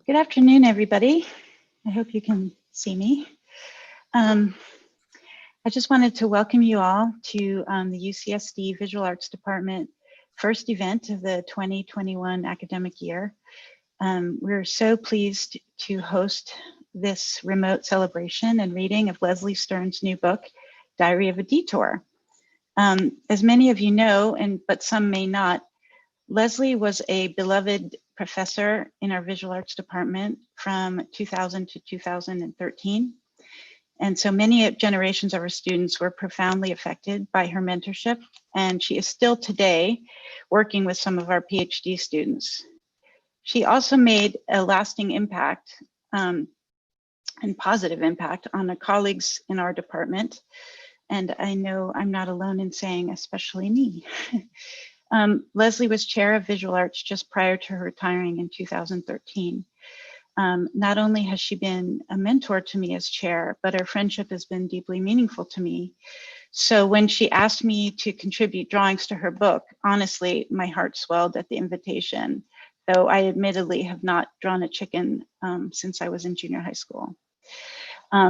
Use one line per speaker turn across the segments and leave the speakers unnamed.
Good afternoon, everybody. I hope you can see me. I just wanted to welcome you all to the UCSD Visual Arts Department first event of the 2021 academic year. We're so pleased to host this remote celebration and reading of Lesley Stern's new book, Diary of a Detour. As many of you know, but some may not, Lesley was a beloved professor in our visual arts department from 2000 to 2013. And so many generations of our students were profoundly affected by her mentorship, and she is still today working with some of our PhD students. She also made a lasting impact and positive impact on the colleagues in our department. And I know I'm not alone in saying, especially me. Lesley was chair of visual arts just prior to her retiring in 2013. Not only has she been a mentor to me as chair, but our friendship has been deeply meaningful to me. So when she asked me to contribute drawings to her book, honestly, my heart swelled at the invitation, though I admittedly have not drawn a chicken since I was in junior high school.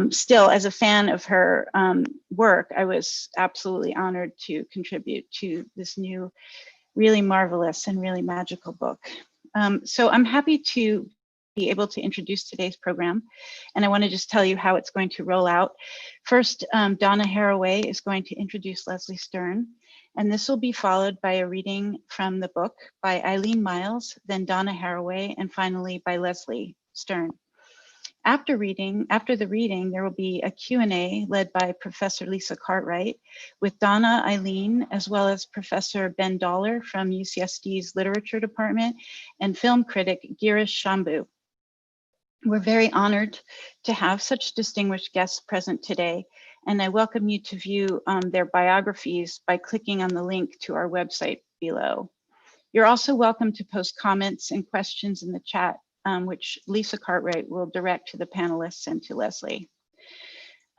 Still, as a fan of her work, I was absolutely honored to contribute to this new, really marvelous and really magical book. So I'm happy to be able to introduce today's program. And I want to just tell you how it's going to roll out. First, Donna Haraway is going to introduce Lesley Stern. And this will be followed by a reading from the book by Eileen Myles, then Donna Haraway, and finally by Lesley Stern. After the reading, there will be a Q&A led by Professor Lisa Cartwright with Donna, Eileen, as well as Professor Ben Dollar from UCSD's Literature Department and film critic Girish Shambu. We're very honored to have such distinguished guests present today, and I welcome you to view their biographies by clicking on the link to our website below. You're also welcome to post comments and questions in the chat, which Lisa Cartwright will direct to the panelists and to Lesley.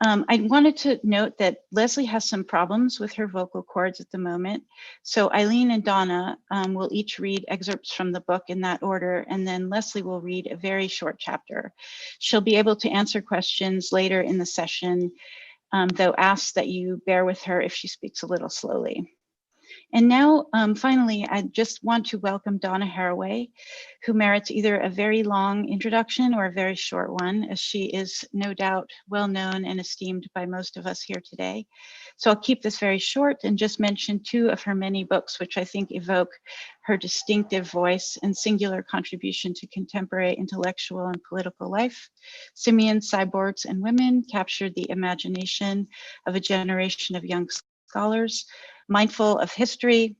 I wanted to note that Lesley has some problems with her vocal cords at the moment. So Eileen and Donna will each read excerpts from the book in that order, and then Lesley will read a very short chapter. She'll be able to answer questions later in the session, though ask that you bear with her if she speaks a little slowly. And now, finally, I just want to welcome Donna Haraway, who merits either a very long introduction or a very short one, as she is no doubt well known and esteemed by most of us here today. So I'll keep this very short and just mention two of her many books, which I think evoke her distinctive voice and singular contribution to contemporary intellectual and political life. Simians, Cyborgs, and Women captured the imagination of a generation of young scholars. Mindful of history,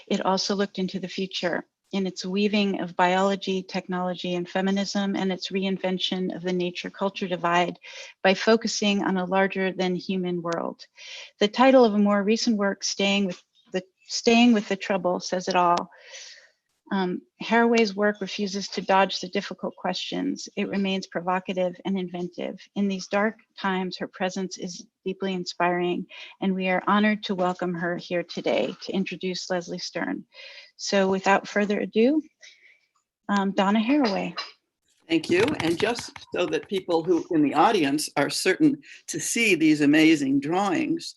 it also looked into the future in its weaving of biology, technology, and feminism, and its reinvention of the nature-culture divide by focusing on a larger than human world. The title of a more recent work, Staying with the Trouble, says it all. Haraway's work refuses to dodge the difficult questions. It remains provocative and inventive. In these dark times, her presence is deeply inspiring, and we are honored to welcome her here today to introduce Lesley Stern. So without further ado, Donna Haraway.
Thank you. And just so that people who in the audience are certain to see these amazing drawings,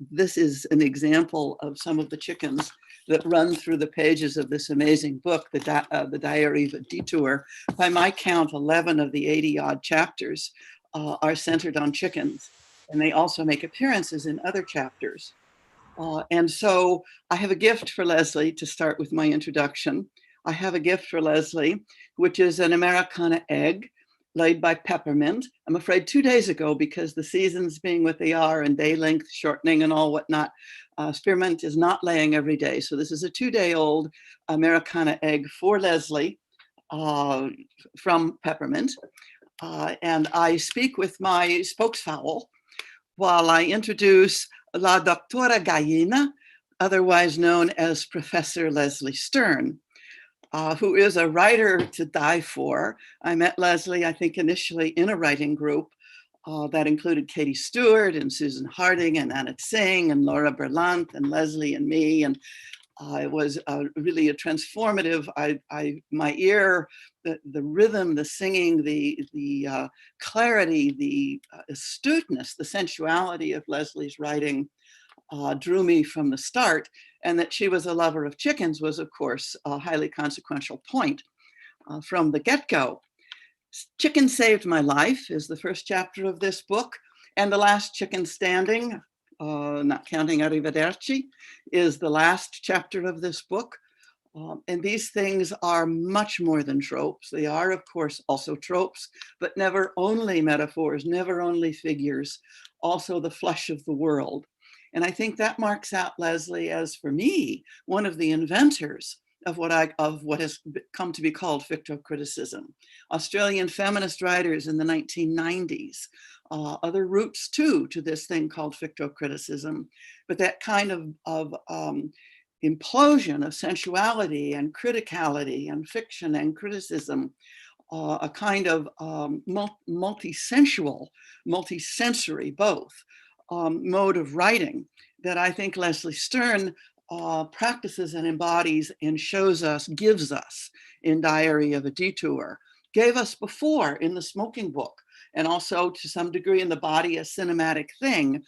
this is an example of some of the chickens that run through the pages of this amazing book, the Diary of a Detour. By my count, 11 of the 80-odd chapters are centered on chickens, and they also make appearances in other chapters. And so I have a gift for Lesley to start with my introduction. I have a gift for Lesley, which is an Americana egg laid by peppermint. I'm afraid 2 days ago, because the seasons being what they are and day length shortening and all whatnot, spearmint is not laying every day. So this is a 2-day-old Americana egg for Lesley from peppermint. And I speak with my spokesfowl while I introduce La Doctora Gallina, otherwise known as Professor Lesley Stern, who is a writer to die for. I met Lesley, I think, initially in a writing group that included Katie Stewart and Susan Harding and Anna Tsing and Laura Berlant and Lesley and me. And It was really a transformative. My ear, the rhythm, the singing, the clarity, the astuteness, the sensuality of Lesley's writing drew me from the start. And that she was a lover of chickens was, of course, a highly consequential point from the get-go. Chicken Saved My Life is the first chapter of this book, and The Last Chicken Standing, not counting Arrivederci, is the last chapter of this book. And these things are much more than tropes. They are, of course, also tropes, but never only metaphors, never only figures, also the flesh of the world. And I think that marks out Lesley as, for me, one of the inventors of what has come to be called fictocriticism. Australian feminist writers in the 1990s, other roots too to this thing called fictocriticism, but that kind of implosion of sensuality and criticality and fiction and criticism, a kind of multi-sensual, multi-sensory both mode of writing that I think Lesley Stern practices and embodies and shows us, gives us in Diary of a Detour, gave us before in The Smoking Book, and also to some degree in The Body, a Cinematic Thing,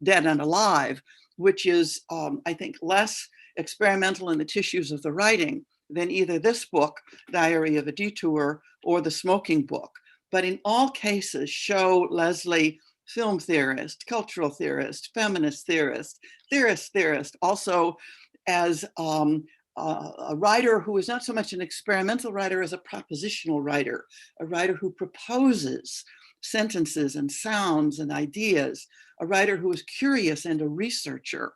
Dead and Alive, which is, I think, less experimental in the tissues of the writing than either this book, Diary of a Detour, or The Smoking Book. But in all cases show Lesley, film theorist, cultural theorist, feminist theorist, also as a writer who is not so much an experimental writer as a propositional writer, a writer who proposes sentences and sounds and ideas, a writer who is curious and a researcher,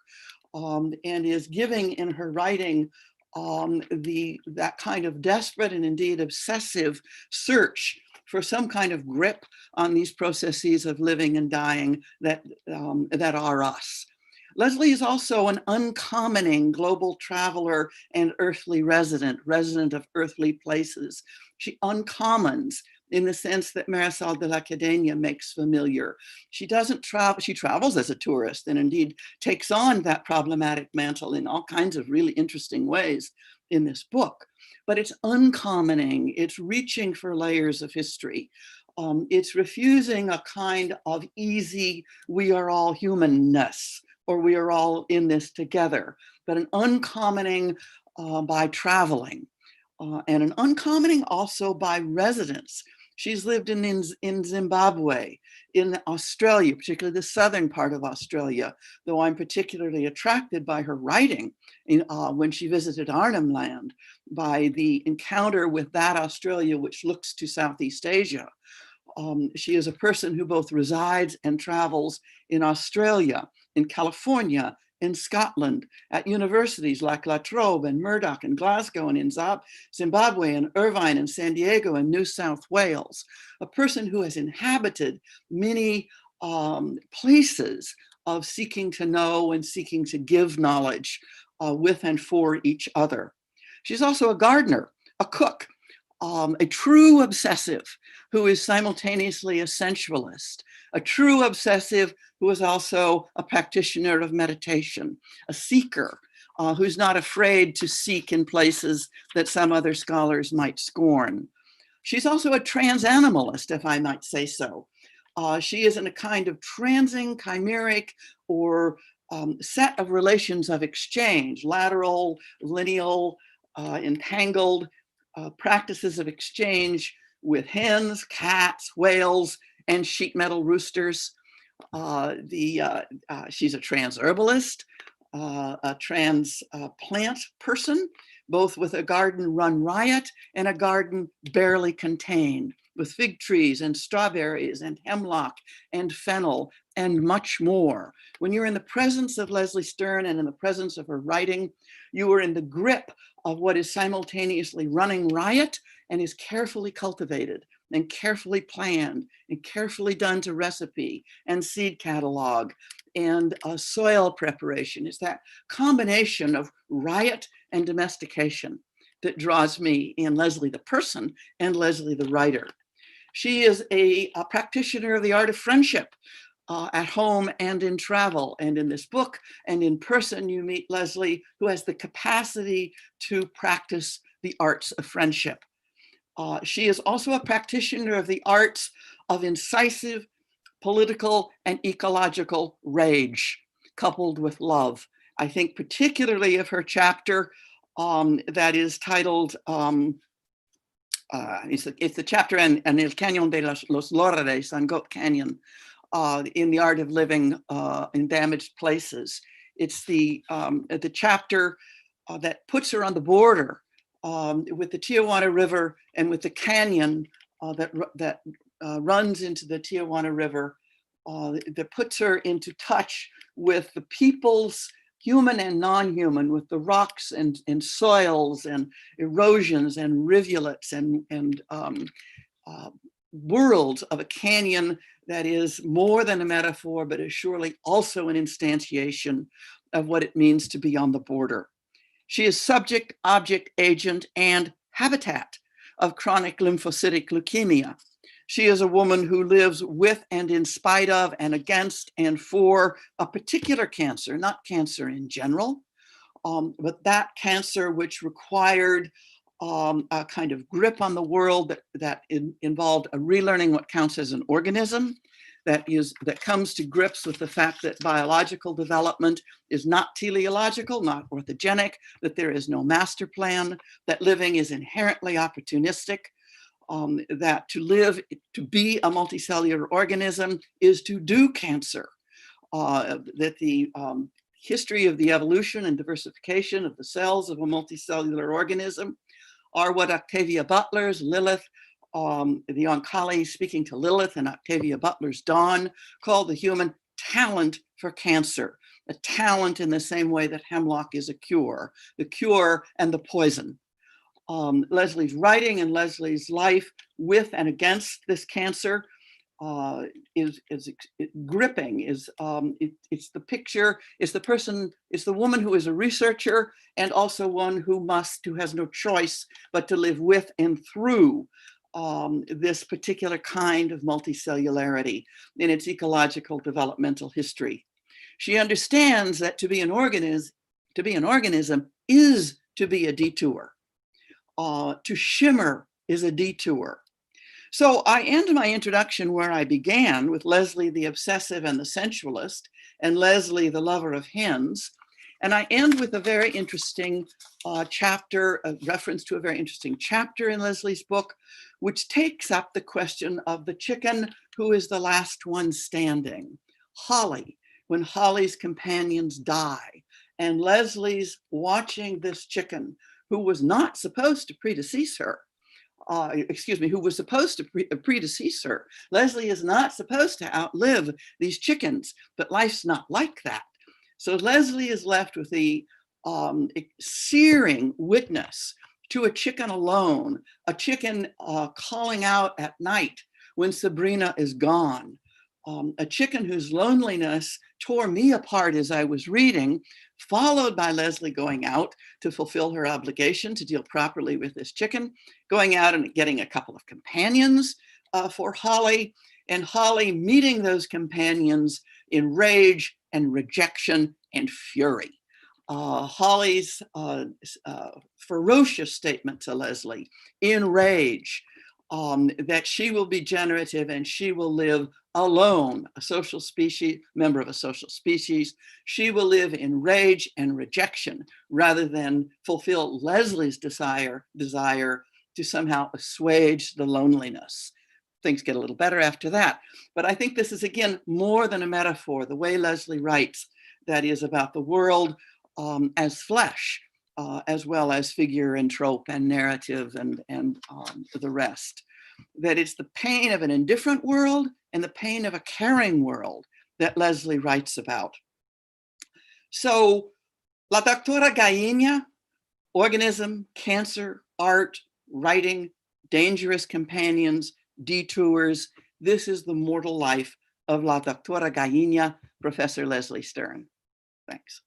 and is giving in her writing that kind of desperate and indeed obsessive search for some kind of grip on these processes of living and dying that are us. Lesley is also an uncommoning global traveler and earthly resident of earthly places. She uncommons in the sense that Marisol de la Cadena makes familiar. She doesn't travel, she travels as a tourist and indeed takes on that problematic mantle in all kinds of really interesting ways in this book. But it's uncommoning, it's reaching for layers of history. It's refusing a kind of easy, we are all humanness, or we are all in this together, but an uncommoning by traveling, and an uncommoning also by residence. She's lived in Zimbabwe, in Australia, particularly the southern part of Australia, though I'm particularly attracted by her writing when she visited Arnhem Land, by the encounter with that Australia which looks to Southeast Asia. She is a person who both resides and travels in Australia, in California, in Scotland, at universities like La Trobe and Murdoch and Glasgow and in Zimbabwe and Irvine and San Diego and New South Wales. A person who has inhabited many places of seeking to know and seeking to give knowledge with and for each other. She's also a gardener, a cook, a true obsessive who is simultaneously a sensualist, a true obsessive who is also a practitioner of meditation, a seeker who's not afraid to seek in places that some other scholars might scorn. She's also a trans-animalist, if I might say so. She is in a kind of transing, chimeric, or set of relations of exchange, lateral, lineal, entangled, practices of exchange with hens, cats, whales, and sheet metal roosters. She's a trans herbalist, a trans plant person, both with a garden run riot and a garden barely contained, with fig trees and strawberries and hemlock and fennel and much more. When you're in the presence of Lesley Stern and in the presence of her writing, you are in the grip of what is simultaneously running riot and is carefully cultivated and carefully planned and carefully done to recipe and seed catalog and soil preparation. It's that combination of riot and domestication that draws me in Lesley the person and Lesley the writer. She is a practitioner of the art of friendship, at home and in travel. And in this book and in person, you meet Lesley, who has the capacity to practice the arts of friendship. She is also a practitioner of the arts of incisive political and ecological rage, coupled with love. I think particularly of her chapter that is titled, it's the chapter en El Cañón de los Lorres, on Goat Canyon, in the art of living in damaged places. It's the chapter that puts her on the border with the Tijuana River and with the canyon that runs into the Tijuana River, that puts her into touch with the people's human and non-human, with the rocks and soils and erosions and rivulets and worlds of a canyon that is more than a metaphor, but is surely also an instantiation of what it means to be on the border. She is subject, object, agent, and habitat of chronic lymphocytic leukemia. She is a woman who lives with and in spite of and against and for a particular cancer, not cancer in general, but that cancer which required a kind of grip on the world that involved a relearning what counts as an organism, that comes to grips with the fact that biological development is not teleological, not orthogenic, that there is no master plan, that living is inherently opportunistic, that to live, to be a multicellular organism is to do cancer, that the history of the evolution and diversification of the cells of a multicellular organism are what Octavia Butler's Lilith, the Oncology speaking to Lilith and Octavia Butler's Dawn, called the human talent for cancer, a talent in the same way that hemlock is a cure, the cure and the poison. Lesley's writing and Lesley's life with and against this cancer is gripping. It's the picture, it's the person, it's the woman who is a researcher and also one who has no choice but to live with and through this particular kind of multicellularity in its ecological developmental history. She understands that to be an organism is to be a detour. To shimmer is a detour. So I end my introduction where I began, with Lesley the obsessive and the sensualist, and Lesley the lover of hens. And I end with a very interesting chapter, a reference to a very interesting chapter in Lesley's book, which takes up the question of the chicken who is the last one standing, Holly, when Holly's companions die. And Lesley's watching this chicken who was not supposed to predecease her, who was supposed to predecease her. Lesley is not supposed to outlive these chickens, but life's not like that. So Lesley is left with the searing witness to a chicken alone, a chicken calling out at night when Sabrina is gone, a chicken whose loneliness tore me apart as I was reading, followed by Lesley going out to fulfill her obligation to deal properly with this chicken, going out and getting a couple of companions for Holly, and Holly meeting those companions in rage and rejection and fury. Holly's ferocious statement to Lesley in rage, that she will be generative and she will live alone, a social species, member of a social species. She will live in rage and rejection rather than fulfill Lesley's desire to somehow assuage the loneliness. Things get a little better after that. But I think this is, again, more than a metaphor. The way Lesley writes, that is about the world as flesh, as well as figure and trope and narrative and the rest. That it's the pain of an indifferent world and the pain of a caring world that Lesley writes about. So, La Doctora Gallina, organism, cancer, art, writing, dangerous companions, detours. This is the mortal life of La Doctora Gallina, Professor Lesley Stern. Thanks.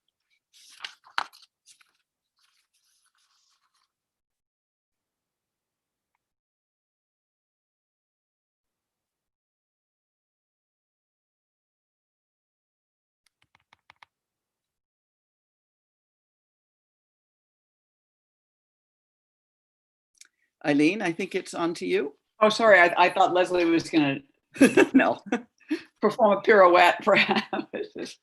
Eileen, I think it's on to you.
Oh, sorry. I thought Lesley was going to
No.
perform a pirouette, perhaps.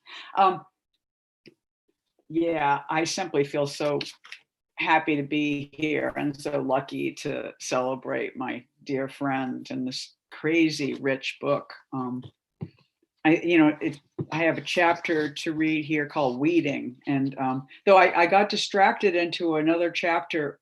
Yeah, I simply feel so happy to be here and so lucky to celebrate my dear friend and this crazy rich book. I have a chapter to read here called Weeding, and though I got distracted into another chapter,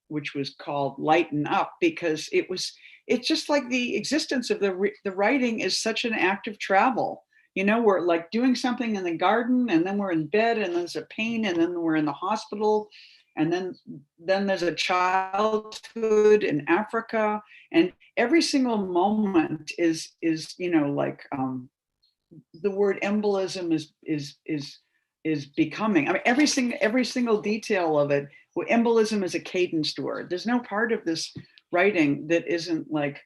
which was called Lighten Up, because it's just like the existence of the writing is such an act of travel. We're like doing something in the garden, and then we're in bed, and then there's a pain, and then we're in the hospital, and then there's a childhood in Africa, and every single moment is like the word embolism is becoming. I mean, every single detail of it. Well, embolism is a cadenced word. There's no part of this writing that isn't like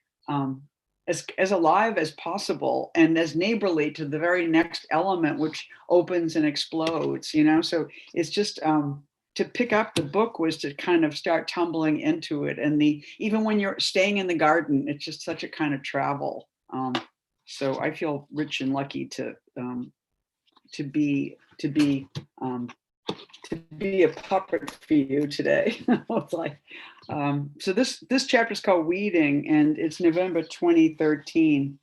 as alive as possible and as neighborly to the very next element, which opens and explodes. So it's just to pick up the book was to kind of start tumbling into it, and even when you're staying in the garden, it's just such a kind of travel. So I feel rich and lucky to be a puppet for you today. It's like, so this chapter is called Weeding, and it's November 2013.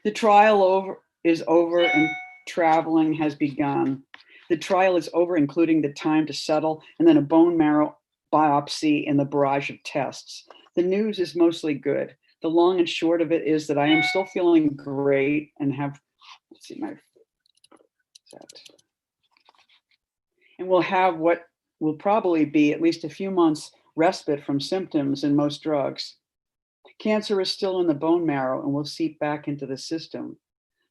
The trial is over and traveling has begun. The trial is over, including the time to settle, and then a bone marrow biopsy and the barrage of tests. The news is mostly good. The long and short of it is that I am still feeling great and have, let's see, and we'll have what will probably be at least a few months respite from symptoms and most drugs. Cancer is still in the bone marrow and will seep back into the system.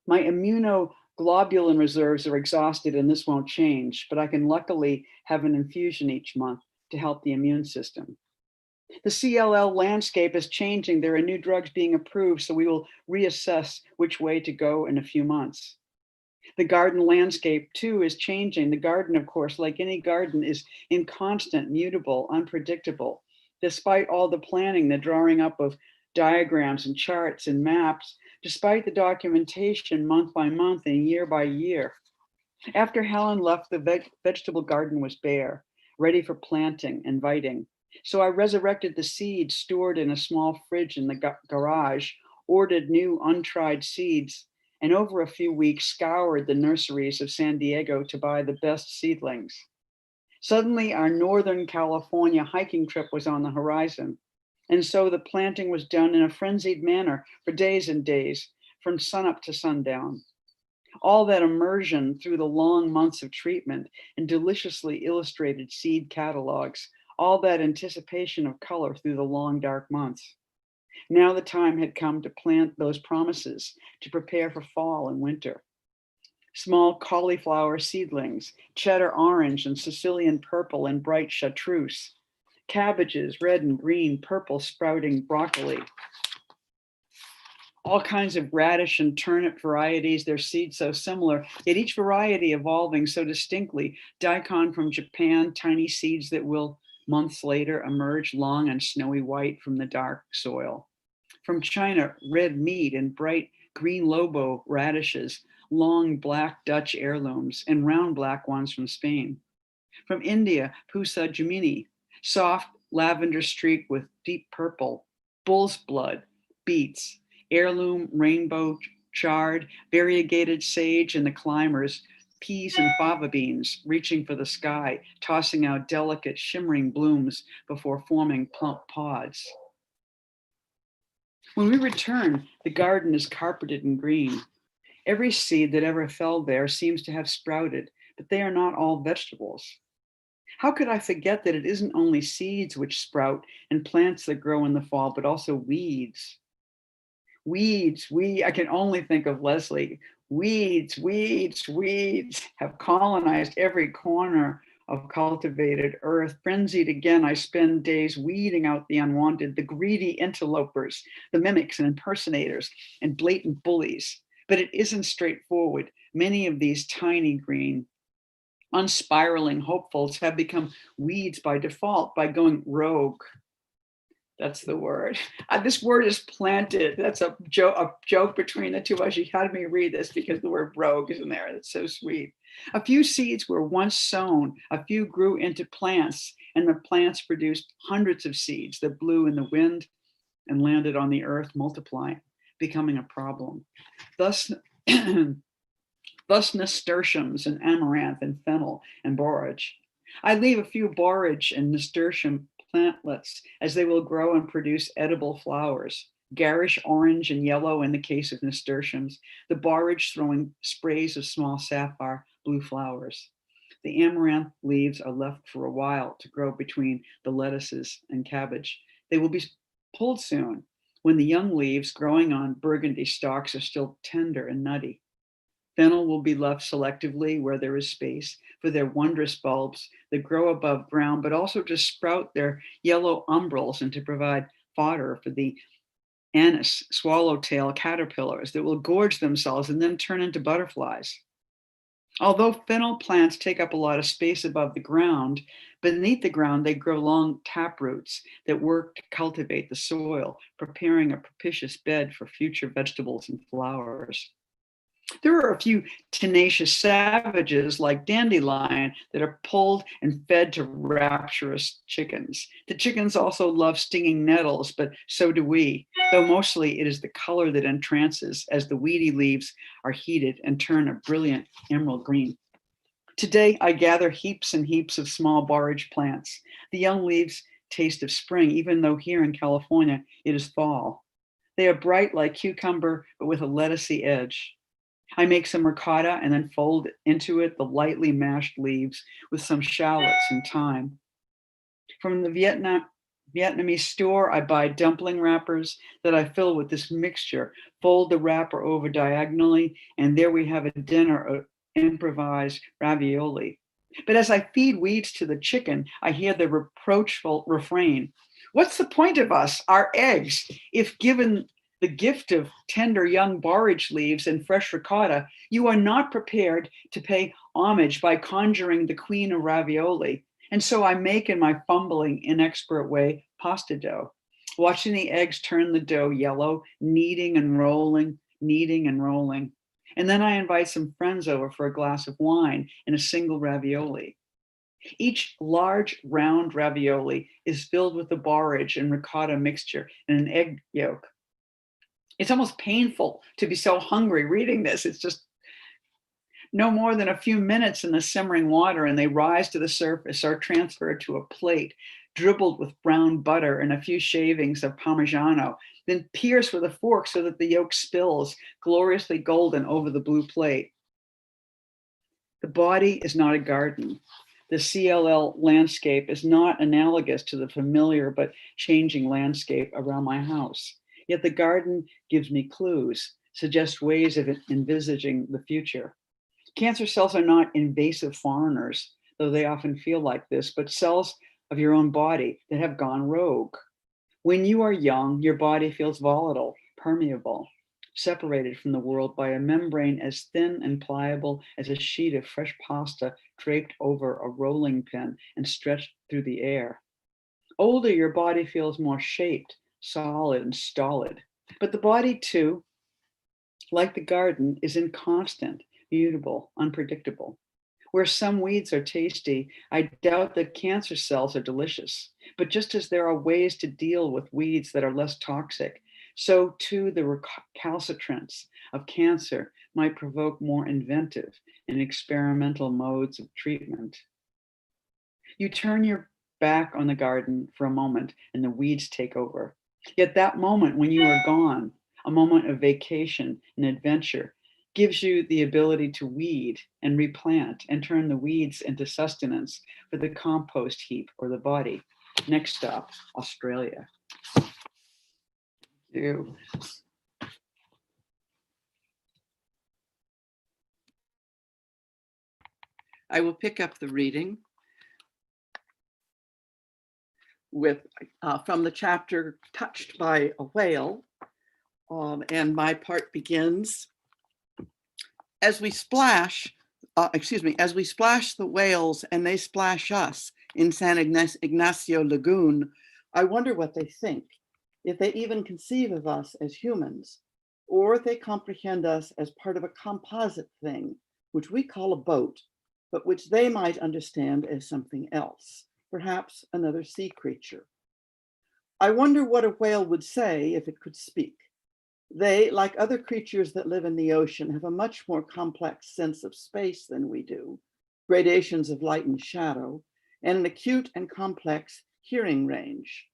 My immunoglobulin reserves are exhausted and this won't change, but I can luckily have an infusion each month to help the immune system. The CLL landscape is changing. There are new drugs being approved, so we will reassess which way to go in a few months. The garden landscape, too, is changing. The garden, of course, like any garden, is in constant, mutable, unpredictable. Despite all the planning, the drawing up of diagrams and charts and maps, despite the documentation month by month and year by year. After Helen left, the vegetable garden was bare, ready for planting, inviting. So I resurrected the seeds stored in a small fridge in the garage, ordered new untried seeds, and over a few weeks scoured the nurseries of San Diego to buy the best seedlings. Suddenly, our Northern California hiking trip was on the horizon. And so the planting was done in a frenzied manner for days and days, from sunup to sundown. All that immersion through the long months of treatment and deliciously illustrated seed catalogs, all that anticipation of color through the long, dark months. Now the time had come to plant those promises, to prepare for fall and winter. Small cauliflower seedlings, cheddar orange and Sicilian purple and bright chartreuse, cabbages, red and green, purple sprouting broccoli, all kinds of radish and turnip varieties, their seeds so similar, yet each variety evolving so distinctly. Daikon from Japan, tiny seeds that will months later emerge long and snowy white from the dark soil. From China, red meat and bright green lobo radishes, long black Dutch heirlooms, and round black ones from Spain. From India, Pusa Jumini, soft lavender streaked with deep purple, bull's blood, beets, heirloom rainbow chard, variegated sage and the climbers, peas and fava beans reaching for the sky, tossing out delicate shimmering blooms before forming plump pods. When we return, the garden is carpeted in green. Every seed that ever fell there seems to have sprouted, but they are not all vegetables. How could I forget that it isn't only seeds which sprout and plants that grow in the fall, but also weeds? Weeds, I can only think of Lesley. Weeds have colonized every corner of cultivated earth. Frenzied again, I spend days weeding out the unwanted, the greedy interlopers, the mimics and impersonators, and blatant bullies. But it isn't straightforward. Many of these tiny green, unspiraling hopefuls have become weeds by default, by going rogue. That's the word. This word is planted. That's a joke between the two of us. She had me read this because the word rogue is in there. That's so sweet. A few seeds were once sown. A few grew into plants, and the plants produced hundreds of seeds that blew in the wind and landed on the earth, multiplying, becoming a problem. Thus, nasturtiums and amaranth and fennel and borage. I leave a few borage and nasturtium plantlets as they will grow and produce edible flowers, garish orange and yellow in the case of nasturtiums, the borage throwing sprays of small sapphire blue flowers. The amaranth leaves are left for a while to grow between the lettuces and cabbage. They will be pulled soon when the young leaves growing on burgundy stalks are still tender and nutty. Fennel will be left selectively where there is space for their wondrous bulbs that grow above ground, but also to sprout their yellow umbrils and to provide fodder for the anise swallowtail caterpillars that will gorge themselves and then turn into butterflies. Although fennel plants take up a lot of space above the ground, beneath the ground they grow long taproots that work to cultivate the soil, preparing a propitious bed for future vegetables and flowers. There are a few tenacious savages like dandelion that are pulled and fed to rapturous chickens. The chickens also love stinging nettles, but so do we, though mostly it is the color that entrances as the weedy leaves are heated and turn a brilliant emerald green. Today, I gather heaps and heaps of small borage plants. The young leaves taste of spring, even though here in California, it is fall. They are bright like cucumber, but with a lettucey edge. I make some ricotta and then fold into it the lightly mashed leaves with some shallots and thyme. From the Vietnamese store, I buy dumpling wrappers that I fill with this mixture, fold the wrapper over diagonally, and there we have a dinner of improvised ravioli. But as I feed weeds to the chicken, I hear the reproachful refrain, "What's the point of us, our eggs, if given the gift of tender young borage leaves and fresh ricotta, you are not prepared to pay homage by conjuring the queen of ravioli?" And so I make, in my fumbling, inexpert way, pasta dough, watching the eggs turn the dough yellow, kneading and rolling. And then I invite some friends over for a glass of wine and a single ravioli. Each large, round ravioli is filled with the borage and ricotta mixture and an egg yolk. It's almost painful to be so hungry reading this. It's just no more than a few minutes in the simmering water and they rise to the surface, are transferred to a plate, dribbled with brown butter and a few shavings of Parmigiano, then pierced with a fork so that the yolk spills, gloriously golden, over the blue plate. The body is not a garden. The CLL landscape is not analogous to the familiar but changing landscape around my house. Yet the garden gives me clues, suggests ways of envisaging the future. Cancer cells are not invasive foreigners, though they often feel like this, but cells of your own body that have gone rogue. When you are young, your body feels volatile, permeable, separated from the world by a membrane as thin and pliable as a sheet of fresh pasta draped over a rolling pin and stretched through the air. Older, your body feels more shaped, solid and stolid. But the body too, like the garden, is inconstant, mutable, unpredictable. Where some weeds are tasty, I doubt that cancer cells are delicious. But just as there are ways to deal with weeds that are less toxic, so too the recalcitrance of cancer might provoke more inventive and experimental modes of treatment. You turn your back on the garden for a moment and the weeds take over. Yet that moment when you are gone, a moment of vacation and adventure, gives you the ability to weed and replant and turn the weeds into sustenance for the compost heap or the body. Next stop, Australia. Ew.
I will pick up the reading with from the chapter Touched by a Whale, and my part begins. As we splash the whales and they splash us in San Ignacio Lagoon, I wonder what they think, if they even conceive of us as humans, or if they comprehend us as part of a composite thing, which we call a boat, but which they might understand as something else, perhaps another sea creature. I wonder what a whale would say if it could speak. They, like other creatures that live in the ocean, have a much more complex sense of space than we do, gradations of light and shadow, and an acute and complex hearing range.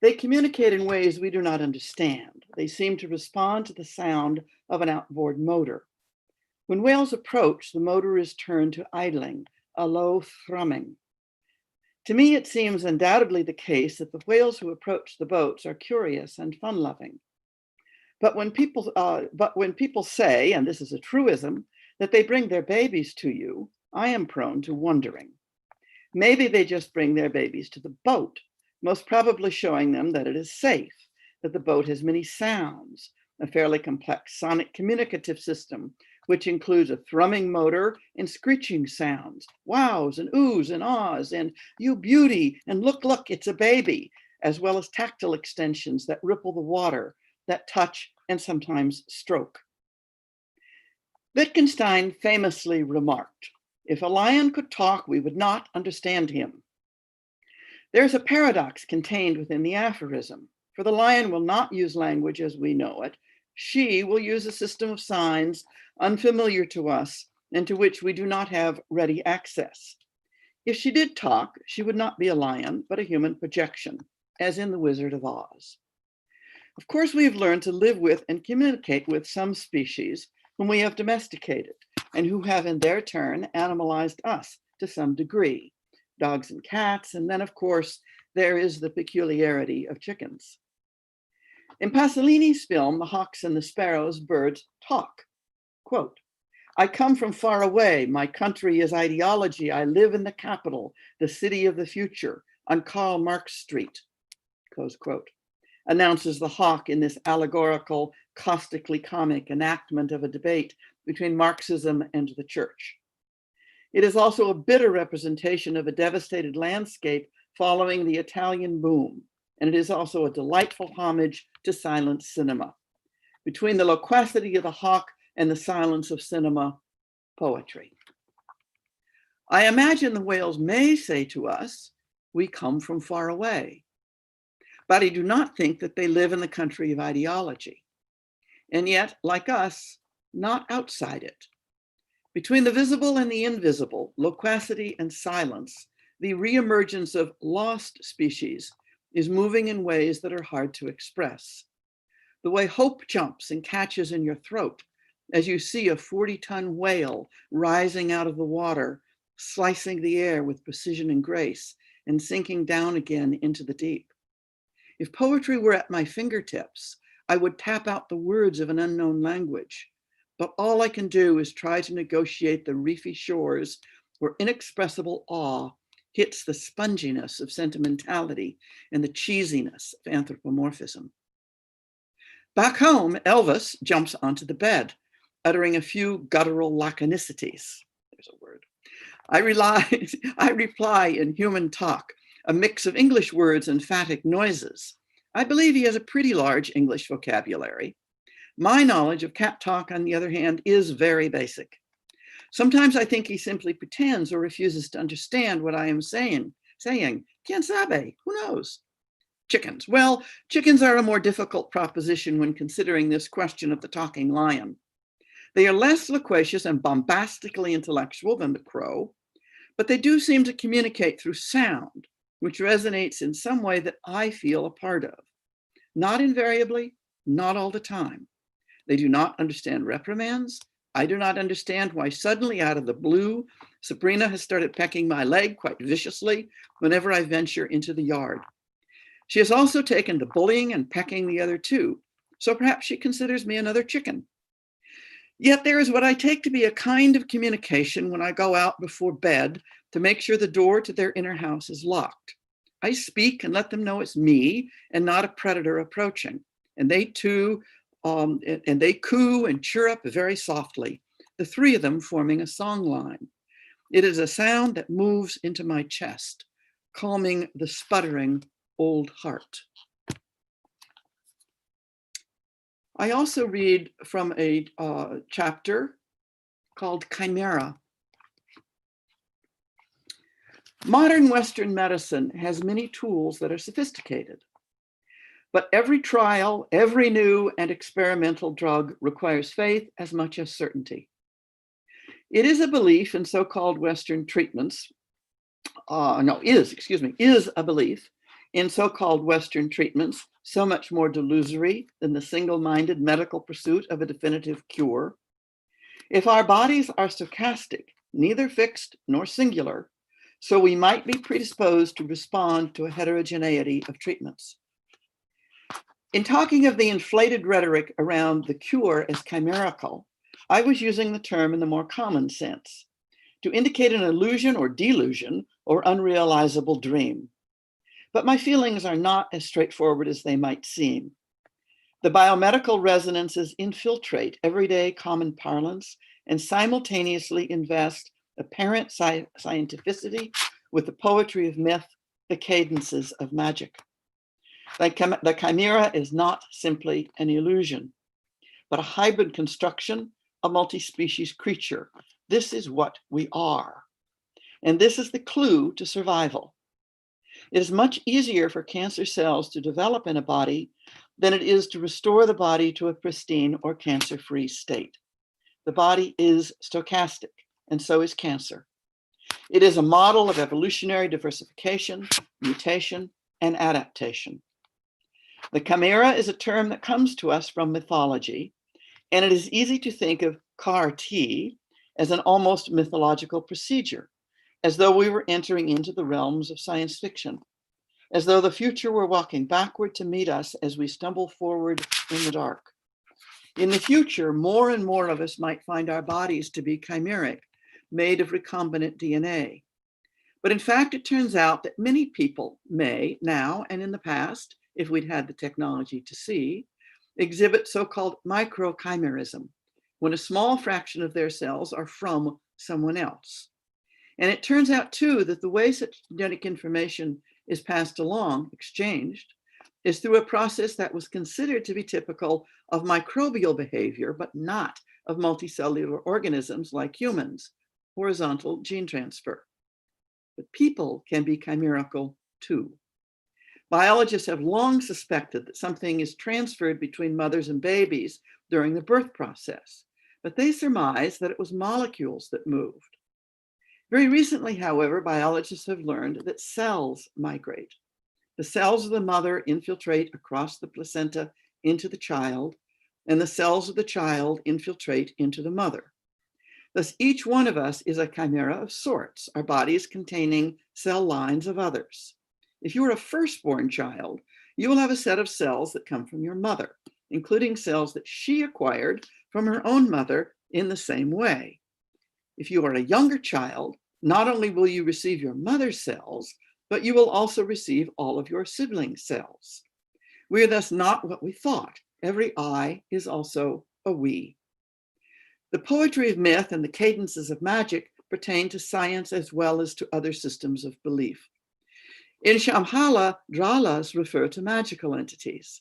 They communicate in ways we do not understand. They seem to respond to the sound of an outboard motor. When whales approach, the motor is turned to idling, a low thrumming. To me, it seems undoubtedly the case that the whales who approach the boats are curious and fun-loving. But when people say, and this is a truism, that they bring their babies to you, I am prone to wondering. Maybe they just bring their babies to the boat, most probably showing them that it is safe, that the boat has many sounds, a fairly complex sonic communicative system, which includes a thrumming motor and screeching sounds, wows and oohs and ahs, and you beauty, and look, it's a baby, as well as tactile extensions that ripple the water, that touch and sometimes stroke. Wittgenstein famously remarked, "If a lion could talk, we would not understand him." There's a paradox contained within the aphorism, for the lion will not use language as we know it. She will use a system of signs unfamiliar to us and to which we do not have ready access. If she did talk, she would not be a lion, but a human projection, as in The Wizard of Oz. Of course, we have learned to live with and communicate with some species whom we have domesticated and who have in their turn animalized us to some degree, dogs and cats, and then of course, there is the peculiarity of chickens. In Pasolini's film, The Hawks and the Sparrows, birds talk. Quote, "I come from far away. My country is ideology. I live in the capital, the city of the future, on Karl Marx Street," close quote, announces the hawk in this allegorical, caustically comic enactment of a debate between Marxism and the church. It is also a bitter representation of a devastated landscape following the Italian boom, and it is also a delightful homage to silent cinema. Between the loquacity of the hawk and the silence of cinema, poetry. I imagine the whales may say to us, "We come from far away," but I do not think that they live in the country of ideology. And yet, like us, not outside it. Between the visible and the invisible, loquacity and silence, the reemergence of lost species is moving in ways that are hard to express. The way hope jumps and catches in your throat as you see a 40-ton whale rising out of the water, slicing the air with precision and grace, and sinking down again into the deep. If poetry were at my fingertips, I would tap out the words of an unknown language. But all I can do is try to negotiate the reefy shores where inexpressible awe hits the sponginess of sentimentality and the cheesiness of anthropomorphism. Back home, Elvis jumps onto the bed, uttering a few guttural laconicities. There's a word. I reply in human talk, a mix of English words and emphatic noises. I believe he has a pretty large English vocabulary. My knowledge of cat talk, on the other hand, is very basic. Sometimes I think he simply pretends or refuses to understand what I am saying. Quien sabe? Who knows? Chickens. Well, chickens are a more difficult proposition when considering this question of the talking lion. They are less loquacious and bombastically intellectual than the crow, but they do seem to communicate through sound, which resonates in some way that I feel a part of. Not invariably, not all the time. They do not understand reprimands. I do not understand why suddenly out of the blue, Sabrina has started pecking my leg quite viciously whenever I venture into the yard. She has also taken to bullying and pecking the other two, so perhaps she considers me another chicken. Yet there is what I take to be a kind of communication when I go out before bed to make sure the door to their inner house is locked. I speak and let them know it's me and not a predator approaching. And they too, and they coo and chirrup very softly, the three of them forming a song line. It is a sound that moves into my chest, calming the sputtering old heart. I also read from a chapter called Chimera. Modern Western medicine has many tools that are sophisticated, but every trial, every new and experimental drug requires faith as much as certainty. It is a belief in so-called Western treatments, is a belief in so-called Western treatments so much more delusory than the single-minded medical pursuit of a definitive cure. If our bodies are stochastic, neither fixed nor singular, so we might be predisposed to respond to a heterogeneity of treatments. In talking of the inflated rhetoric around the cure as chimerical, I was using the term in the more common sense, to indicate an illusion or delusion or unrealizable dream. But my feelings are not as straightforward as they might seem. The biomedical resonances infiltrate everyday common parlance and simultaneously invest apparent scientificity with the poetry of myth, the cadences of magic. The chimera is not simply an illusion, but a hybrid construction, a multi-species creature. This is what we are. And this is the clue to survival. It is much easier for cancer cells to develop in a body than it is to restore the body to a pristine or cancer-free state. The body is stochastic, and so is cancer. It is a model of evolutionary diversification, mutation, and adaptation. The chimera is a term that comes to us from mythology, and it is easy to think of CAR-T as an almost mythological procedure, as though we were entering into the realms of science fiction, as though the future were walking backward to meet us as we stumble forward in the dark. In the future, more and more of us might find our bodies to be chimeric, made of recombinant DNA. But in fact, it turns out that many people may now and in the past, if we'd had the technology to see, exhibit so-called microchimerism, when a small fraction of their cells are from someone else. And it turns out too that the way such genetic information is passed along, exchanged, is through a process that was considered to be typical of microbial behavior, but not of multicellular organisms like humans, horizontal gene transfer. But people can be chimerical too. Biologists have long suspected that something is transferred between mothers and babies during the birth process, but they surmise that it was molecules that moved. Very recently, however, biologists have learned that cells migrate. The cells of the mother infiltrate across the placenta into the child, and the cells of the child infiltrate into the mother. Thus, each one of us is a chimera of sorts, our bodies containing cell lines of others. If you are a firstborn child, you will have a set of cells that come from your mother, including cells that she acquired from her own mother in the same way. If you are a younger child, not only will you receive your mother's cells, but you will also receive all of your sibling cells. We are thus not what we thought. Every I is also a we. The poetry of myth and the cadences of magic pertain to science as well as to other systems of belief. In Shambhala, dralas refer to magical entities.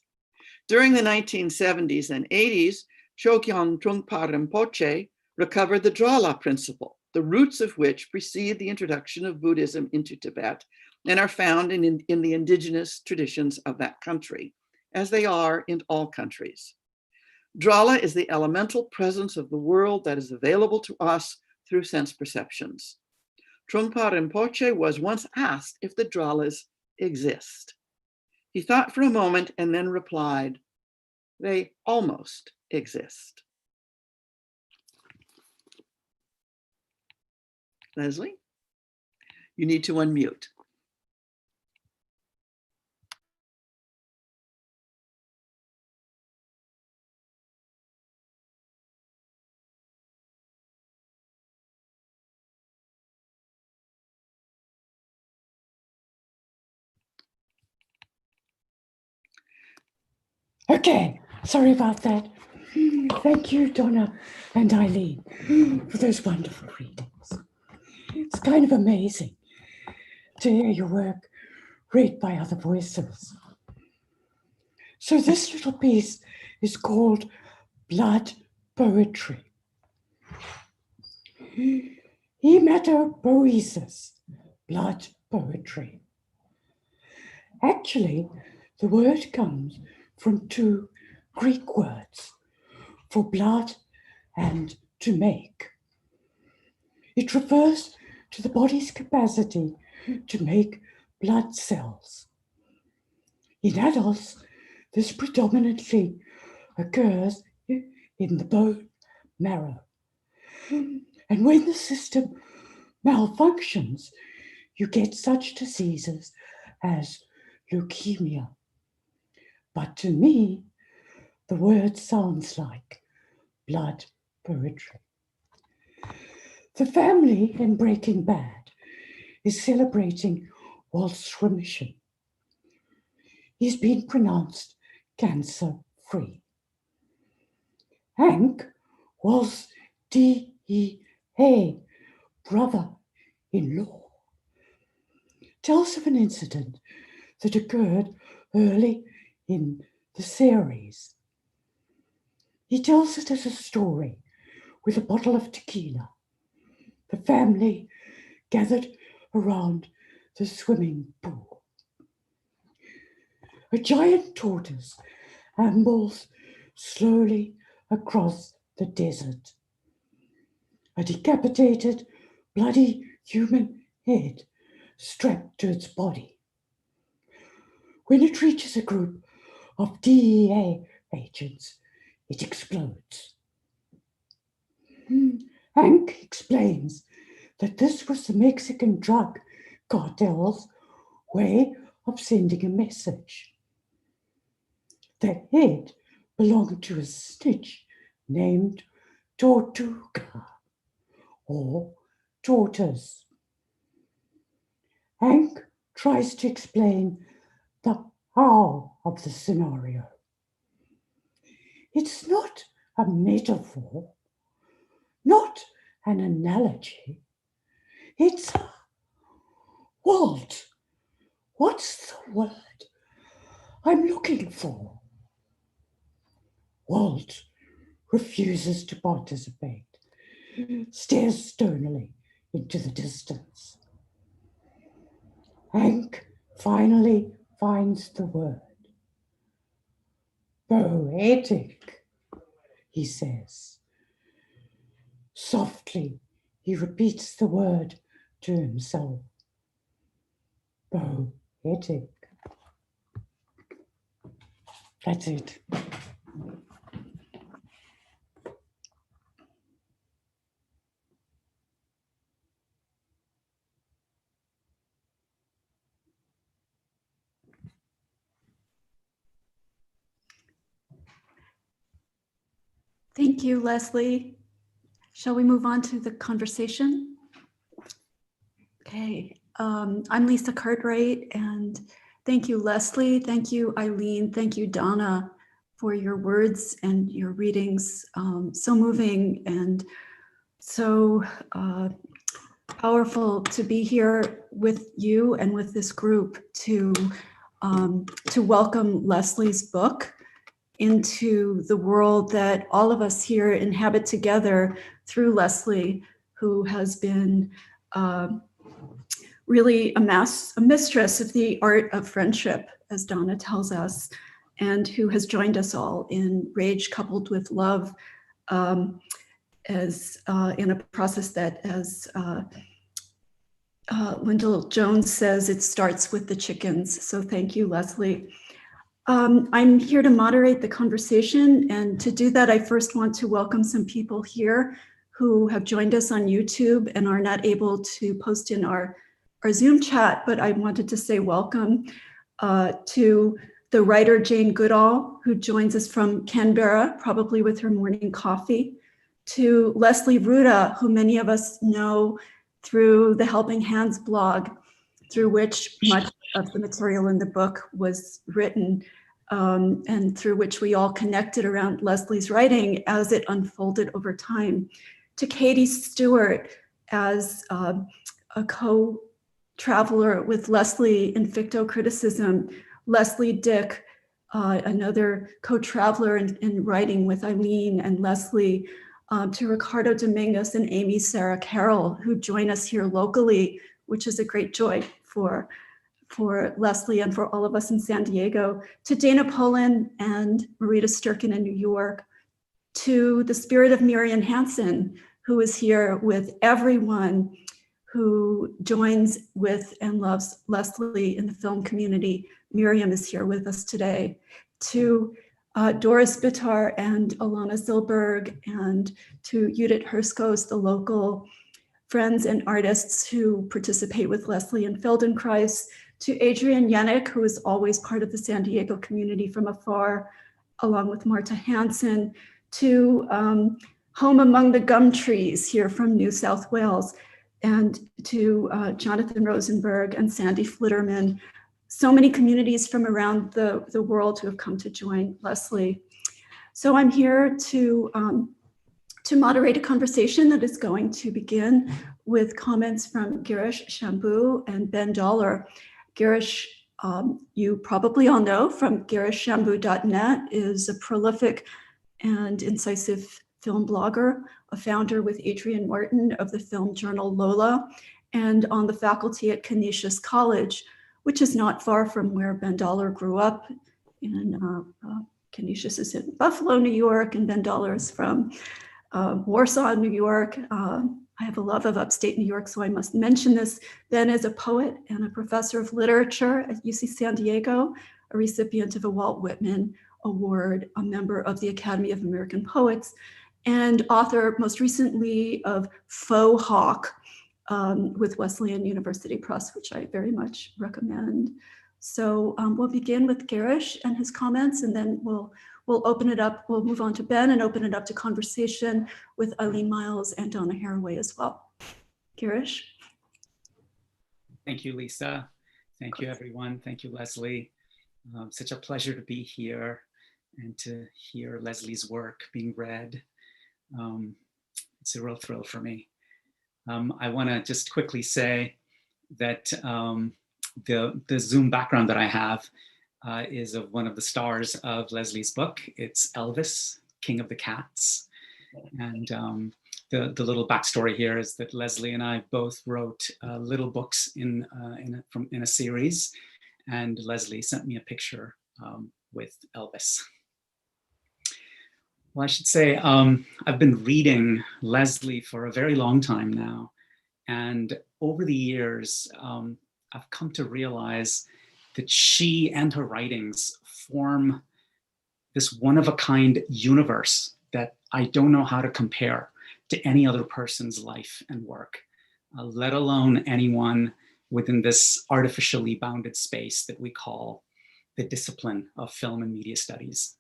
During the 1970s and 80s, Chogyam Trungpa Rinpoche recovered the drala principle, the roots of which precede the introduction of Buddhism into Tibet and are found in the indigenous traditions of that country, as they are in all countries. Drala is the elemental presence of the world that is available to us through sense perceptions. Trungpa Rinpoche was once asked if the dralas exist. He thought for a moment and then replied, "They almost exist." Lesley, you need to unmute.
Okay, sorry about that. Thank you, Donna and Eileen, for those wonderful readings. It's kind of amazing to hear your work read by other voices. So this little piece is called Blood Poetry. Hematopoiesis, blood poetry. Actually, the word comes from two Greek words for blood and to make. It refers to the body's capacity to make blood cells. In adults, this predominantly occurs in the bone marrow. And when the system malfunctions, you get such diseases as leukemia. But to me, the word sounds like blood poetry. The family in Breaking Bad is celebrating Walt's remission. He's been pronounced cancer-free. Hank, Walt's DEA brother-in-law, tells of an incident that occurred early in the series. He tells it as a story with a bottle of tequila. The family gathered around the swimming pool. A giant tortoise ambles slowly across the desert. A decapitated, bloody human head strapped to its body. When it reaches a group of DEA agents, it explodes. Hank explains that this was the Mexican drug cartel's way of sending a message. The head belonged to a snitch named Tortuga, or Tortoise. Hank tries to explain the how of the scenario. It's not a metaphor, not an analogy. It's a Walt. What's the word I'm looking for? Walt refuses to participate, stares stonily into the distance. Hank finally finds the word. Poetic, he says. Softly, he repeats the word to himself. Poetic. That's it.
Thank you, Lesley. Shall we move on to the conversation? Okay, I'm Lisa Cartwright, and thank you, Lesley. Thank you, Eileen. Thank you, Donna, for your words and your readings. So moving and so powerful to be here with you and with this group to welcome Lesley's book into the world that all of us here inhabit together through Lesley, who has been really a mistress of the art of friendship, as Donna tells us, and who has joined us all in Rage Coupled with Love, as in a process that, as Lyndall Jones says, it starts with the chickens. So thank you, Lesley. I'm here to moderate the conversation, and to do that, I first want to welcome some people here who have joined us on YouTube and are not able to post in our Zoom chat, but I wanted to say welcome to the writer Jane Goodall, who joins us from Canberra, probably with her morning coffee, to Lesley Ruda, who many of us know through the Helping Hands blog, through which much of the material in the book was written, and through which we all connected around Lesley's writing as it unfolded over time, to Katie Stewart as a traveler with Lesley in ficto criticism, Leslie Dick, another co-traveler in writing with Eileen and Lesley, to Ricardo Dominguez and Amy Sarah Carroll, who join us here locally, which is a great joy for Lesley and for all of us in San Diego, to Dana Poland and Marita Sturkin in New York, to the spirit of Miriam Hansen, who is here with everyone who joins with and loves Lesley in the film community. Miriam is here with us today. To Doris Bitar and Alana Zilberg, and to Judith Herskos, the local friends and artists who participate with Lesley in Feldenkrais, to Adrian Yannick, who is always part of the San Diego community from afar, along with Marta Hansen, to Home Among the Gum Trees here from New South Wales, and to Jonathan Rosenberg and Sandy Flitterman. So many communities from around the world who have come to join Lesley. So I'm here to moderate a conversation that is going to begin with comments from Girish Shambu and Ben Dollar. Girish, you probably all know from girishshambu.net, is a prolific and incisive film blogger, a founder with Adrian Martin of the film journal Lola, and on the faculty at Canisius College, which is not far from where Ben Dollar grew up. Canisius is in Buffalo, New York, and Ben Dollar is from Warsaw, New York. I have a love of upstate New York, so I must mention this. Ben is a poet and a professor of literature at UC San Diego, a recipient of a Walt Whitman Award, a member of the Academy of American Poets, and author most recently of Faux Hawk with Wesleyan University Press, which I very much recommend. So we'll begin with Girish and his comments, and then we'll open it up. We'll move on to Ben and open it up to conversation with Eileen Myles and Donna Haraway as well. Girish.
Thank you, Lisa. Thank you, everyone. Thank you, Lesley. Such a pleasure to be here and to hear Lesley's work being read. It's a real thrill for me. I want to just quickly say that the Zoom background that I have is of one of the stars of Lesley's book. It's Elvis, King of the Cats. And the little backstory here is that Lesley and I both wrote little books in a series, and Lesley sent me a picture with Elvis. Well, I should say I've been reading Lesley for a very long time now. And over the years, I've come to realize that she and her writings form this one-of-a-kind universe that I don't know how to compare to any other person's life and work, let alone anyone within this artificially bounded space that we call the discipline of film and media studies.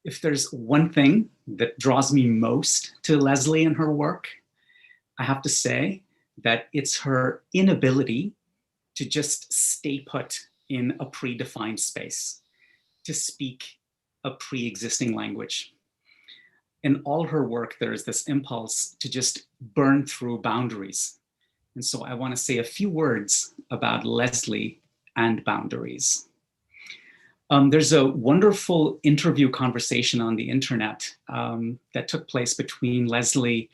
If there's one thing that draws me most to Lesley and her work, I have to say that it's her inability to just stay put in a predefined space, to speak a pre-existing language. In all her work, there is this impulse to just burn through boundaries. And so I want to say a few words about Lesley and boundaries. There's a wonderful interview conversation on the internet that took place between Lesley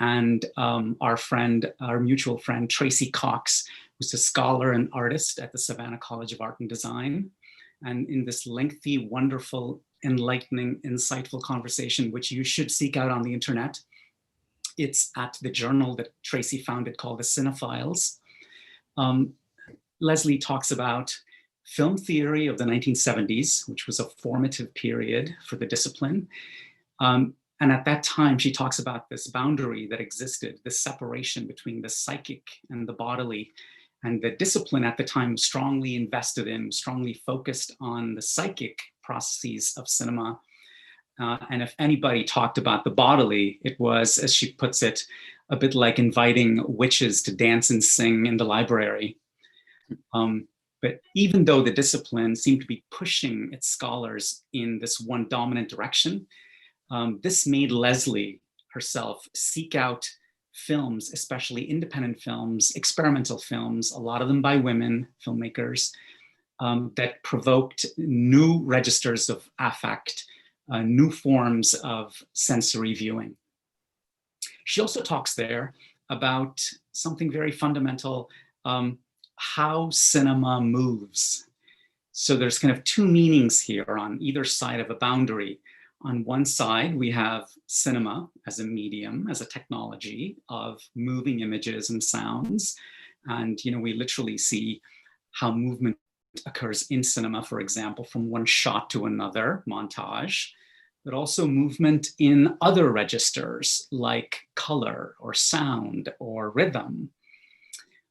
and our mutual friend, Tracy Cox, who's a scholar and artist at the Savannah College of Art and Design. And in this lengthy, wonderful, enlightening, insightful conversation, which you should seek out on the internet, it's at the journal that Tracy founded called the Cinephiles. Lesley talks about film theory of the 1970s, which was a formative period for the discipline. And at that time, she talks about this boundary that existed, this separation between the psychic and the bodily. And the discipline at the time was strongly invested in, strongly focused on the psychic processes of cinema. And if anybody talked about the bodily, it was, as she puts it, a bit like inviting witches to dance and sing in the library. But even though the discipline seemed to be pushing its scholars in this one dominant direction, this made Lesley herself seek out films, especially independent films, experimental films, a lot of them by women filmmakers, that provoked new registers of affect, new forms of sensory viewing. She also talks there about something very fundamental, how cinema moves. So there's kind of two meanings here on either side of a boundary. On one side, we have cinema as a medium, as a technology of moving images and sounds. And, we literally see how movement occurs in cinema, for example, from one shot to another, montage, but also movement in other registers like color or sound or rhythm.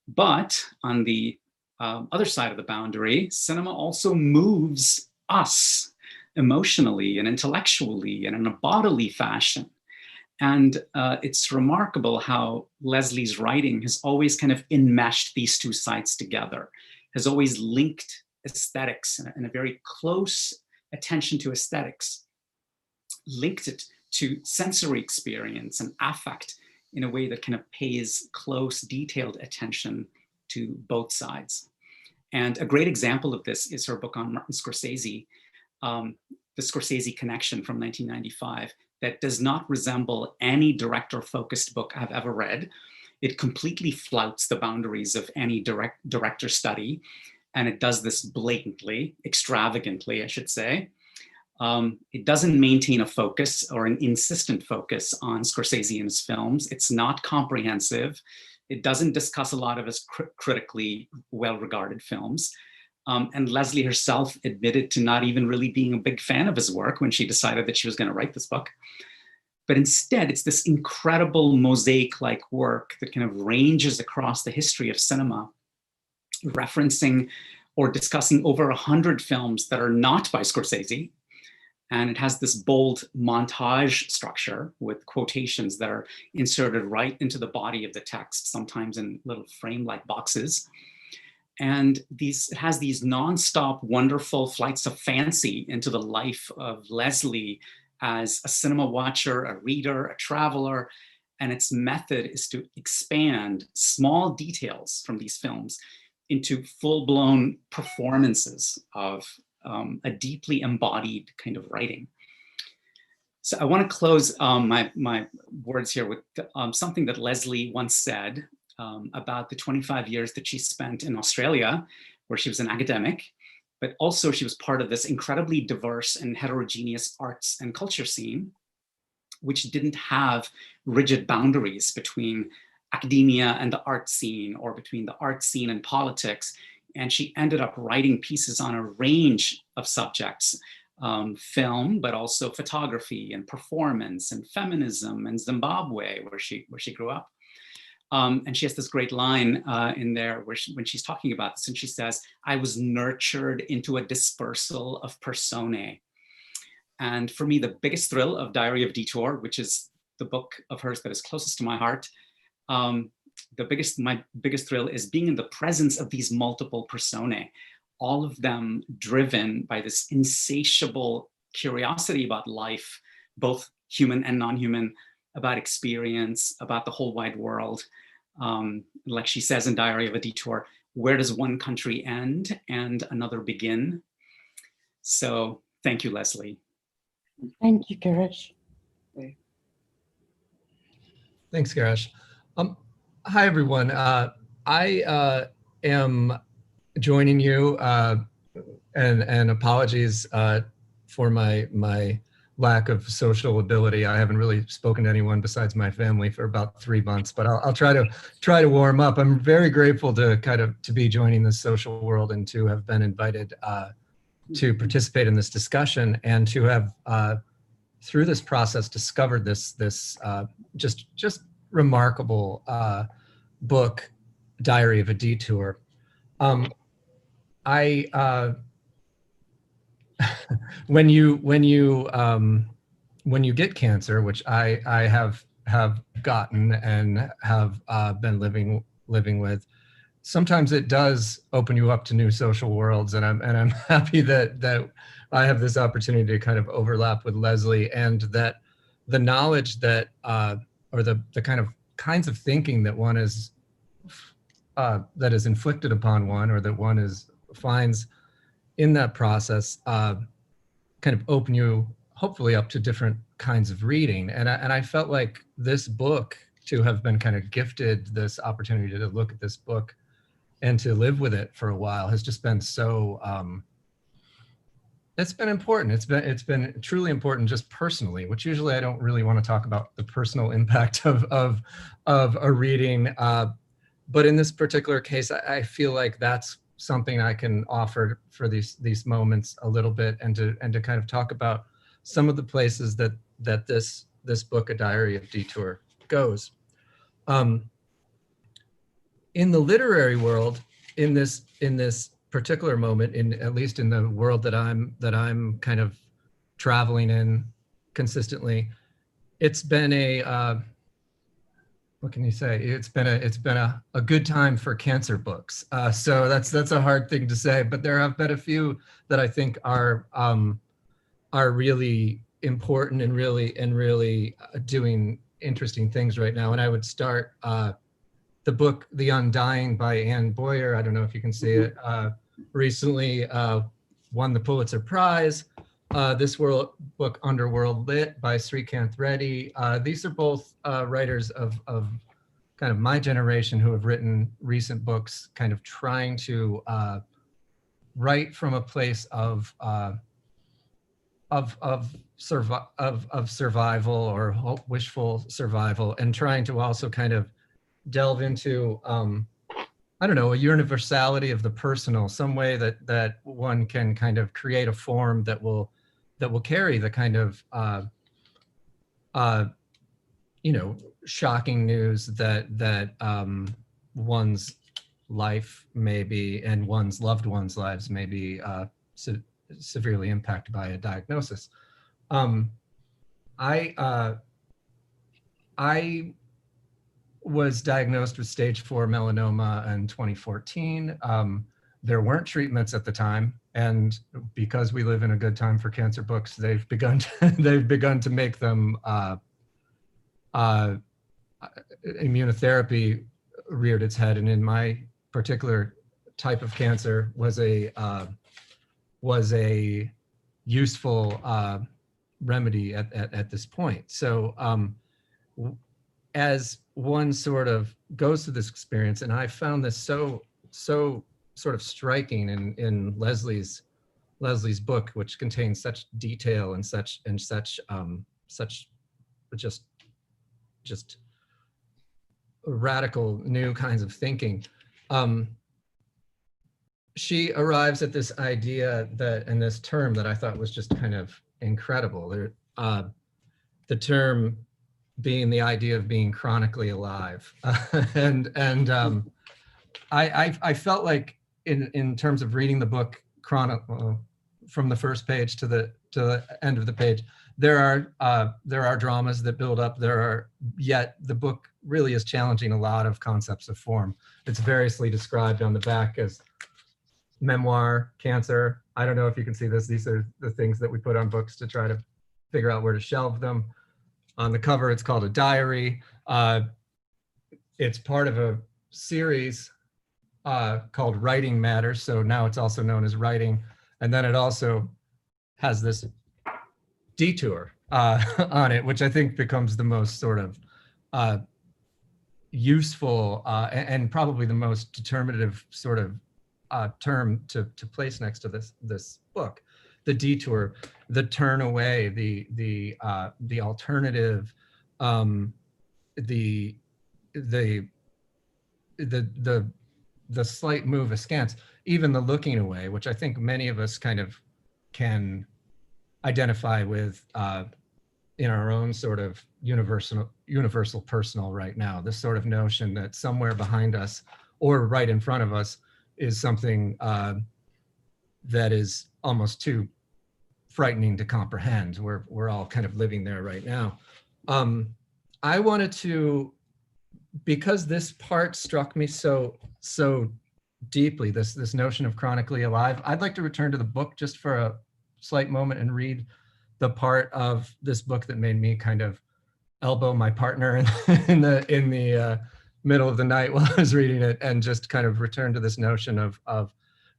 But on the other side of the boundary, cinema also moves us emotionally and intellectually and in a bodily fashion. And it's remarkable how Lesley's writing has always kind of enmeshed these two sides together, has always linked aesthetics and a very close attention to aesthetics, linked it to sensory experience and affect in a way that kind of pays close, detailed attention to both sides. And a great example of this is her book on Martin Scorsese, the Scorsese Connection from 1995, that does not resemble any director-focused book I've ever read. It completely flouts the boundaries of any director study, and it does this blatantly, extravagantly, I should say. It doesn't maintain a focus or an insistent focus on Scorsese and his films. It's not comprehensive. It doesn't discuss a lot of his critically well-regarded films. And Lesley herself admitted to not even really being a big fan of his work when she decided that she was going to write this book. But instead, it's this incredible mosaic-like work that kind of ranges across the history of cinema, referencing or discussing over 100 films that are not by Scorsese. And it has this bold montage structure with quotations that are inserted right into the body of the text, sometimes in little frame-like boxes. And it has these nonstop, wonderful flights of fancy into the life of Lesley as a cinema watcher, a reader, a traveler. And its method is to expand small details from these films into full-blown performances of a deeply embodied kind of writing. So I want to close my words here with something that Lesley once said about the 25 years that she spent in Australia, where she was an academic, but also she was part of this incredibly diverse and heterogeneous arts and culture scene, which didn't have rigid boundaries between academia and the art scene, or between the art scene and politics. And she ended up writing pieces on a range of subjects, film, but also photography and performance and feminism and Zimbabwe, where she grew up. And she has this great line in there where when she's talking about this, and she says, "I was nurtured into a dispersal of personae." And for me, the biggest thrill of Diary of Detour, which is the book of hers that is closest to my heart, my biggest thrill is being in the presence of these multiple personae, all of them driven by this insatiable curiosity about life, both human and non-human, about experience, about the whole wide world. Like she says in Diary of a Detour, where does one country end and another begin? So thank you, Lesley.
Thank you, Girish.
Thanks, Girish. Hi, everyone. I am joining you, and apologies for my lack of social ability. I haven't really spoken to anyone besides my family for about 3 months, but I'll try to warm up. I'm very grateful to be joining this social world and to have been invited to participate in this discussion, and to have through this process discovered this just remarkable book, Diary of a Detour. When you get cancer, which I have gotten and have been living with, sometimes it does open you up to new social worlds, and I'm happy that I have this opportunity to kind of overlap with Lesley, and that the knowledge that or the kind of kinds of thinking that one is that is inflicted upon one, or that one finds in that process, kind of open you hopefully up to different kinds of reading. And I felt like this book, to have been kind of gifted this opportunity to look at this book and to live with it for a while, has just been so, it's been important. It's been truly important just personally, which usually I don't really want to talk about the personal impact of a reading. But in this particular case, I feel like that's something I can offer for these moments a little bit, and to kind of talk about some of the places that this book, A Diary of Detour, goes. In the literary world, in this particular moment, at least in the world that I'm kind of traveling in consistently, it's been what can you say? It's been a good time for cancer books. So that's a hard thing to say, but there have been a few that I think are really important and really doing interesting things right now. And I would start the book The Undying by Anne Boyer. I don't know if you can see it. Recently won the Pulitzer Prize. This book, Underworld Lit by Srikanth Reddy. These are both writers of kind of my generation who have written recent books, kind of trying to write from a place of survival or wishful survival, and trying to also kind of delve into I don't know, a universality of the personal, some way that one can kind of create a form that will carry the kind of shocking news that one's life may be, and one's loved ones' lives may be severely impacted by a diagnosis. I was diagnosed with stage 4 melanoma in 2014. There weren't treatments at the time, and because we live in a good time for cancer books, they've begun to make them. Immunotherapy reared its head, and in my particular type of cancer was a useful remedy at this point. So as one sort of goes through this experience, and I found this so sort of striking in Lesley's book, which contains such detail and such just radical new kinds of thinking. She arrives at this idea and this term that I thought was just kind of incredible. The term being the idea of being chronically alive. I felt like in terms of reading the book from the first page to the end of the page, there are dramas that build up. Yet the book really is challenging a lot of concepts of form. It's variously described on the back as memoir, cancer. I don't know if you can see this. These are the things that we put on books to try to figure out where to shelve them. On the cover, it's called a diary. It's part of a series called Writing Matters. So now it's also known as Writing. And then it also has this detour on it, which I think becomes the most sort of useful and probably the most determinative sort of term to place next to this book. The detour, the turn away, the alternative, the slight move askance, even the looking away, which I think many of us kind of can identify with in our own sort of universal personal right now. This sort of notion that somewhere behind us or right in front of us is something that is almost too frightening to comprehend. We're all kind of living there right now. I wanted to, because this part struck me so deeply, this notion of chronically alive, I'd like to return to the book just for a slight moment and read the part of this book that made me kind of elbow my partner in the middle of the night while I was reading it, and just kind of return to this notion of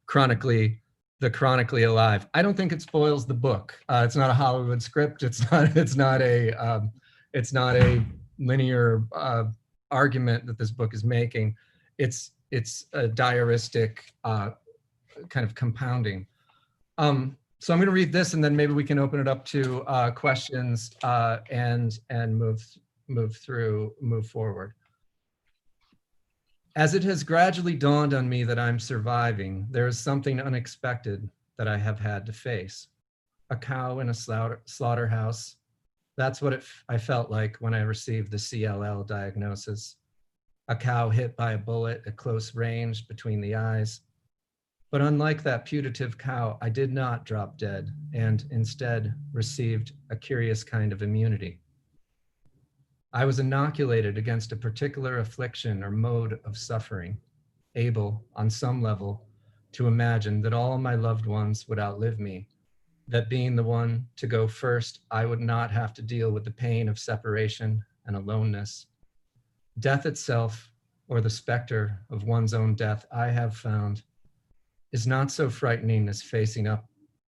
chronically alive. I don't think it spoils the book. It's not a Hollywood script. It's not a linear argument that this book is making. It's a diaristic kind of compounding. So I'm going to read this, and then maybe we can open it up to questions and move forward. As it has gradually dawned on me that I'm surviving, there is something unexpected that I have had to face. A cow in a slaughterhouse. That's what I felt like when I received the CLL diagnosis. A cow hit by a bullet at close range between the eyes. But unlike that putative cow, I did not drop dead, and instead received a curious kind of immunity. I was inoculated against a particular affliction or mode of suffering, able, on some level, to imagine that all my loved ones would outlive me, that being the one to go first, I would not have to deal with the pain of separation and aloneness. Death itself, or the specter of one's own death, I have found, is not so frightening as facing up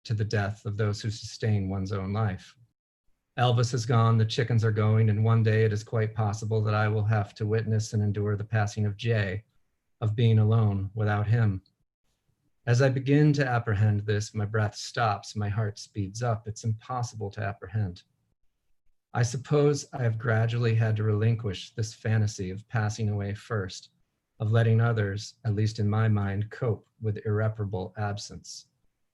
to the death of those who sustain one's own life. Elvis is gone, the chickens are going, and one day it is quite possible that I will have to witness and endure the passing of Jay, of being alone without him. As I begin to apprehend this, my breath stops, my heart speeds up. It's impossible to apprehend. I suppose I have gradually had to relinquish this fantasy of passing away first, of letting others, at least in my mind, cope with irreparable absence.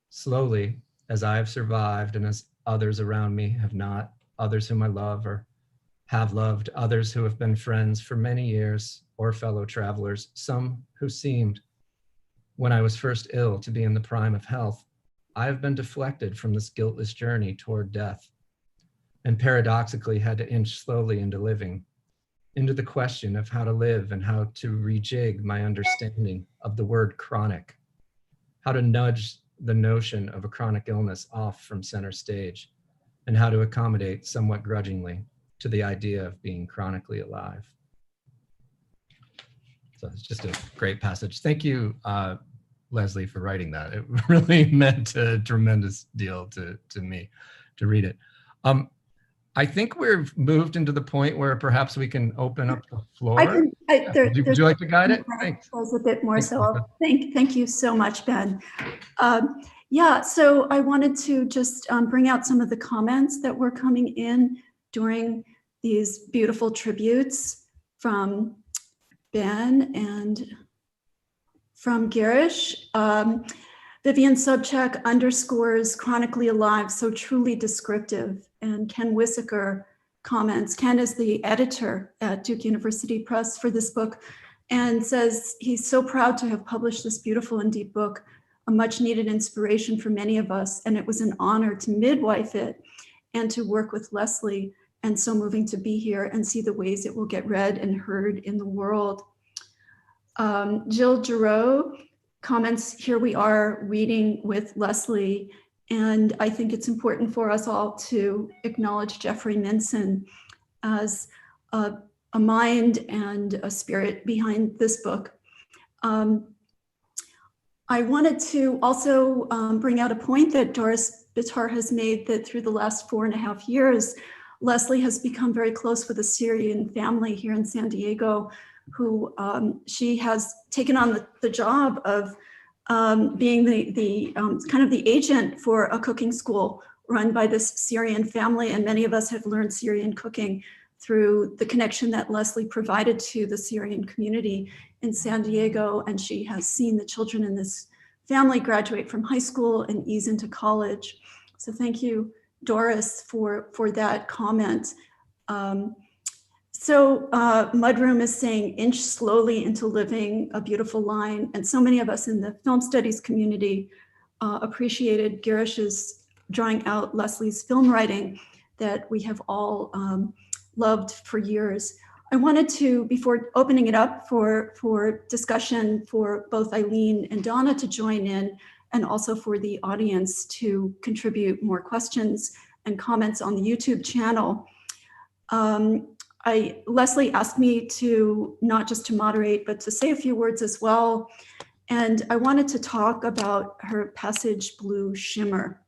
Slowly, as I have survived and as others around me have not, others whom I love or have loved, others who have been friends for many years or fellow travelers, some who seemed, when I was first ill, to be in the prime of health, I have been deflected from this guiltless journey toward death, and paradoxically had to inch slowly into living, into the question of how to live and how to rejig my understanding of the word chronic, how to nudge the notion of a chronic illness off from center stage, and how to accommodate somewhat grudgingly to the idea of being chronically alive. So it's just a great passage. Thank you, Lesley, for writing that. It really meant a tremendous deal to me to read it. I think we've moved into the point where perhaps we can open up the floor. Would you like to guide it? Thanks.
A bit more, so thank you so much, Ben. Yeah, so I wanted to just bring out some of the comments that were coming in during these beautiful tributes from Ben and from Girish. Vivian Subcheck underscores chronically alive, so truly descriptive. And Ken Wissaker comments, Ken is the editor at Duke University Press for this book, and says he's so proud to have published this beautiful and deep book, a much needed inspiration for many of us. And it was an honor to midwife it and to work with Lesley, and so moving to be here and see the ways it will get read and heard in the world. Jill Giroux comments, here we are reading with Lesley, and I think it's important for us all to acknowledge Jeffrey Minson as a mind and a spirit behind this book. I wanted to also bring out a point that Doris Bitar has made, that through the last 4.5 years, Lesley has become very close with a Syrian family here in San Diego, who she has taken on the job of being the kind of the agent for a cooking school run by this Syrian family. And many of us have learned Syrian cooking through the connection that Lesley provided to the Syrian community in San Diego. And she has seen the children in this family graduate from high school and ease into college. So thank you, Doris, for that comment. So Mudroom is saying, inch slowly into living, a beautiful line. And so many of us in the film studies community appreciated Girish's drawing out Lesley's film writing that we have all loved for years. I wanted to, before opening it up for discussion, for both Eileen and Donna to join in, and also for the audience to contribute more questions and comments on the YouTube channel. Lesley asked me to not just to moderate, but to say a few words as well. And I wanted to talk about her passage, Blue Shimmer.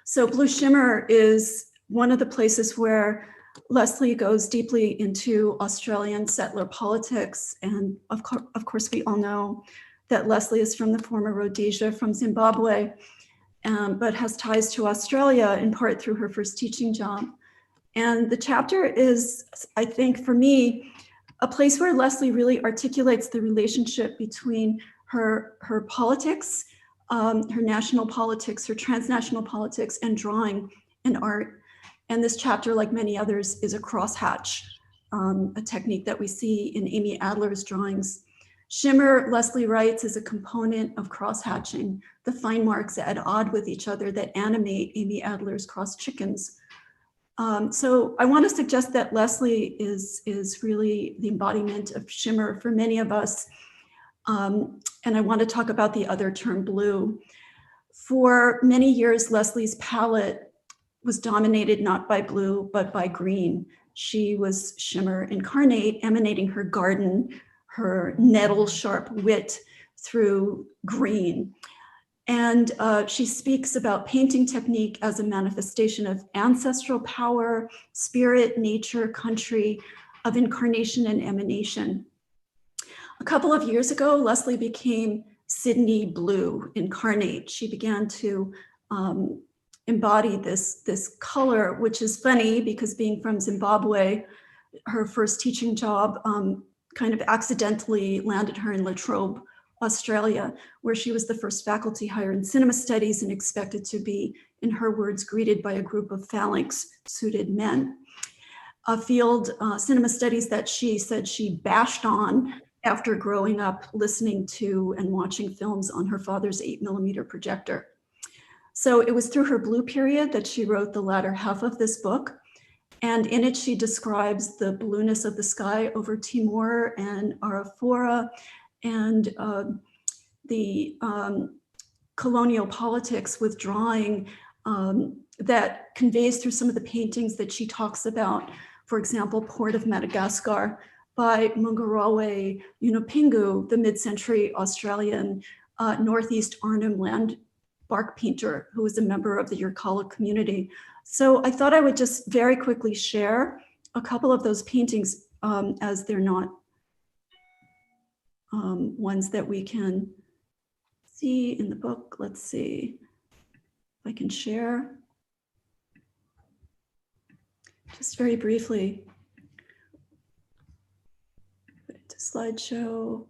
So Blue Shimmer is one of the places where Lesley goes deeply into Australian settler politics. And of course, we all know that Lesley is from the former Rhodesia, from Zimbabwe, but has ties to Australia in part through her first teaching job. And the chapter is, I think, for me, a place where Lesley really articulates the relationship between her politics, her national politics, her transnational politics, and drawing and art. And this chapter, like many others, is a crosshatch, a technique that we see in Amy Adler's drawings. Shimmer, Lesley writes, is a component of crosshatching, the fine marks at odd with each other that animate Amy Adler's cross chickens. So I want to suggest that Lesley is really the embodiment of shimmer for many of us. And I want to talk about the other term, blue. For many years, Lesley's palette was dominated not by blue, but by green. She was shimmer incarnate, emanating her garden, her nettle sharp wit through green. And she speaks about painting technique as a manifestation of ancestral power, spirit, nature, country, of incarnation and emanation. A couple of years ago, Lesley became Sydney Blue incarnate. She began to embody this color, which is funny because being from Zimbabwe, her first teaching job kind of accidentally landed her in La Trobe, Australia, where she was the first faculty hire in cinema studies and expected to be, in her words, greeted by a group of phalanx-suited men. A field, cinema studies, that she said she bashed on after growing up listening to and watching films on her father's 8mm projector. So it was through her blue period that she wrote the latter half of this book. And in it, she describes the blueness of the sky over Timor and Arafura, and the colonial politics with drawing that conveys through some of the paintings that she talks about. For example, Port of Madagascar by Mungarawe Yunupingu, the mid-century Australian Northeast Arnhem Land bark painter who was a member of the Yirrkala community. So I thought I would just very quickly share a couple of those paintings as they're not ones that we can see in the book. Let's see if I can share. Just very briefly. Put it to slideshow.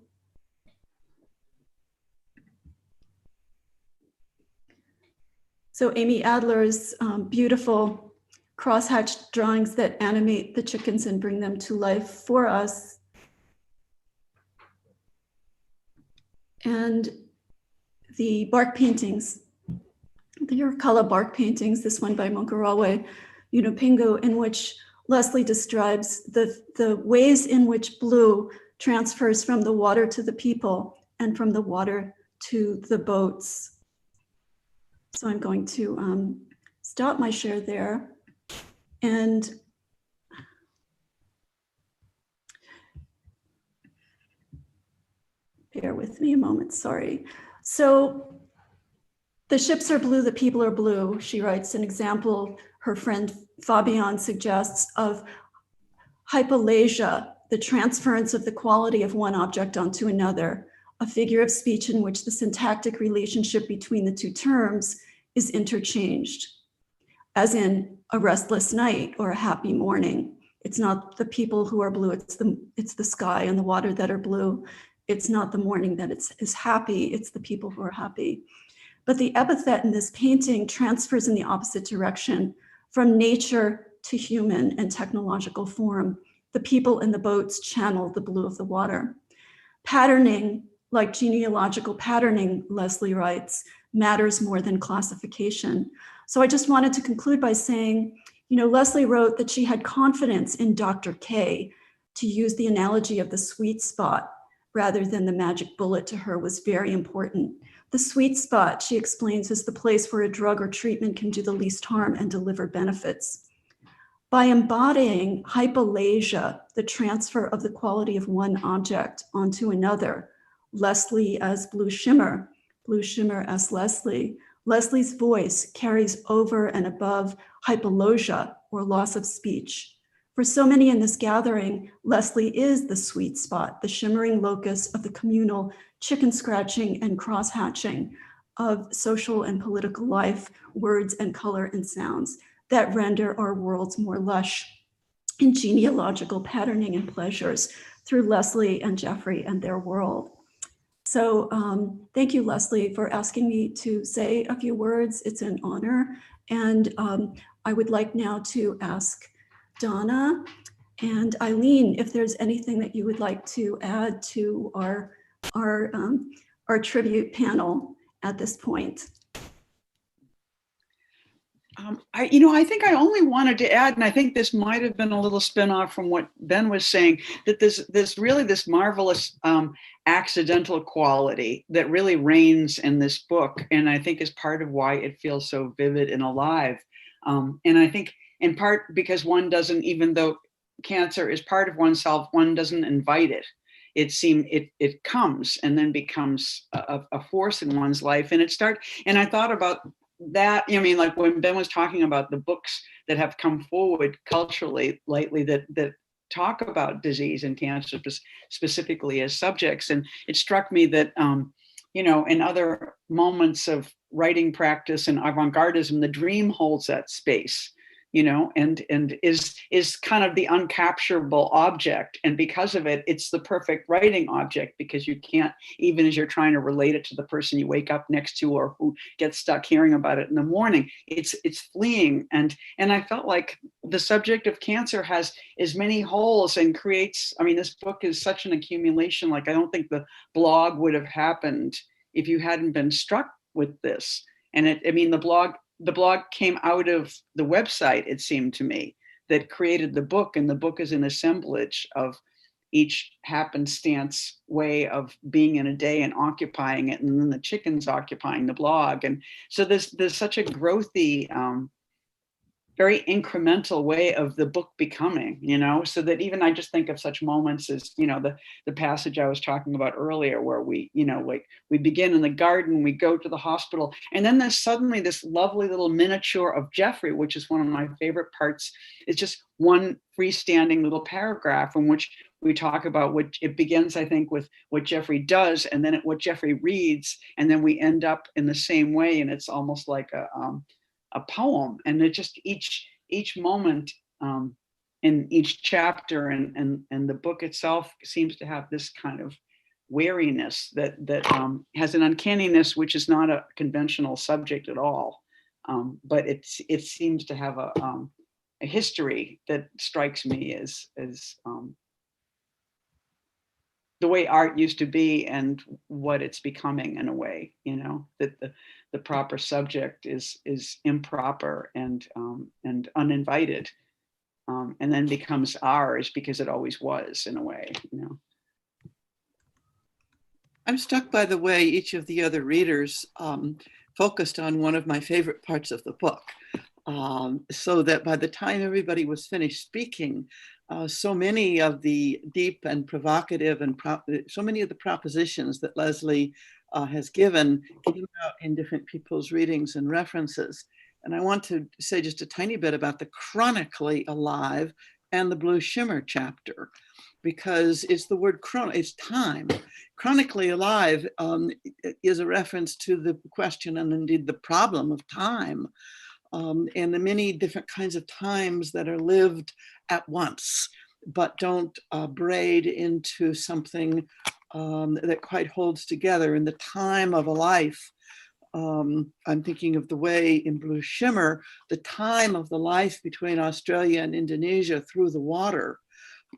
So Amy Adler's beautiful crosshatched drawings that animate the chickens and bring them to life for us. And the bark paintings, the Yirrkala bark paintings, this one by Mungarawe Yunupingu, in which Lesley describes the ways in which blue transfers from the water to the people and from the water to the boats. So I'm going to stop my share there and bear with me a moment, sorry. So the ships are blue, the people are blue, she writes. An example her friend Fabian suggests of hypolasia, the transference of the quality of one object onto another, a figure of speech in which the syntactic relationship between the two terms is interchanged, as in a restless night or a happy morning. It's not the people who are blue, it's the sky and the water that are blue. It's not the morning that is happy, it's the people who are happy. But the epithet in this painting transfers in the opposite direction, from nature to human and technological form. The people in the boats channel the blue of the water. Patterning, like genealogical patterning, Lesley writes, matters more than classification. So I just wanted to conclude by saying, you know, Lesley wrote that she had confidence in Dr. K. To use the analogy of the sweet spot rather than the magic bullet to her was very important. The sweet spot, she explains, is the place where a drug or treatment can do the least harm and deliver benefits. By embodying hypalasia, the transfer of the quality of one object onto another, Lesley as blue shimmer as Lesley, Lesley's voice carries over and above hypalosia, or loss of speech. For so many in this gathering, Lesley is the sweet spot, the shimmering locus of the communal chicken scratching and cross-hatching of social and political life, words and color and sounds that render our worlds more lush in genealogical patterning and pleasures through Lesley and Jeffrey and their world. So thank you, Lesley, for asking me to say a few words. It's an honor. And I would like now to ask Donna and Eileen if there's anything that you would like to add to our tribute panel at this point.
I think I only wanted to add, and I think this might have been a little spin-off from what Ben was saying, that this marvelous accidental quality that really reigns in this book, and I think is part of why it feels so vivid and alive. And I think in part because one doesn't, even though cancer is part of oneself, one doesn't invite it. It comes and then becomes a force in one's life. And I thought about that, like when Ben was talking about the books that have come forward culturally lately that talk about disease and cancer specifically as subjects. And it struck me that, in other moments of writing practice and avant-gardism, the dream holds that space, and is kind of the uncapturable object. And because of it, it's the perfect writing object, because you can't, even as you're trying to relate it to the person you wake up next to or who gets stuck hearing about it in the morning, it's fleeing. And I felt like the subject of cancer has as many holes and creates, this book is such an accumulation. Like, I don't think the blog would have happened if you hadn't been struck with this. And the blog came out of the website, it seemed to me, that created the book. And the book is an assemblage of each happenstance way of being in a day and occupying it. And then the chickens occupying the blog. And so there's such a growthy, very incremental way of the book becoming, so that even I just think of such moments as, the passage I was talking about earlier, where we begin in the garden, we go to the hospital, and then there's suddenly this lovely little miniature of Jeffrey, which is one of my favorite parts. It's just one freestanding little paragraph in which we talk about what it begins, I think, with what Jeffrey does, and then what Jeffrey reads, and then we end up in the same way, and it's almost like a poem. And it just each moment in each chapter and the book itself seems to have this kind of wariness that has an uncanniness, which is not a conventional subject at all, but it seems to have a history that strikes me as the way art used to be and what it's becoming in a way, that the proper subject is improper and uninvited, and then becomes ours because it always was, in a way,
I'm struck by the way each of the other readers focused on one of my favorite parts of the book, so that by the time everybody was finished speaking, so many of the deep and provocative and so many of the propositions that Lesley has given came out in different people's readings and references. And I want to say just a tiny bit about the chronically alive and the blue shimmer chapter, because it's the word it's time. Chronically alive is a reference to the question and indeed the problem of time, and the many different kinds of times that are lived at once, but don't braid into something that quite holds together. In the time of a life, I'm thinking of the way in Blue Shimmer, the time of the life between Australia and Indonesia through the water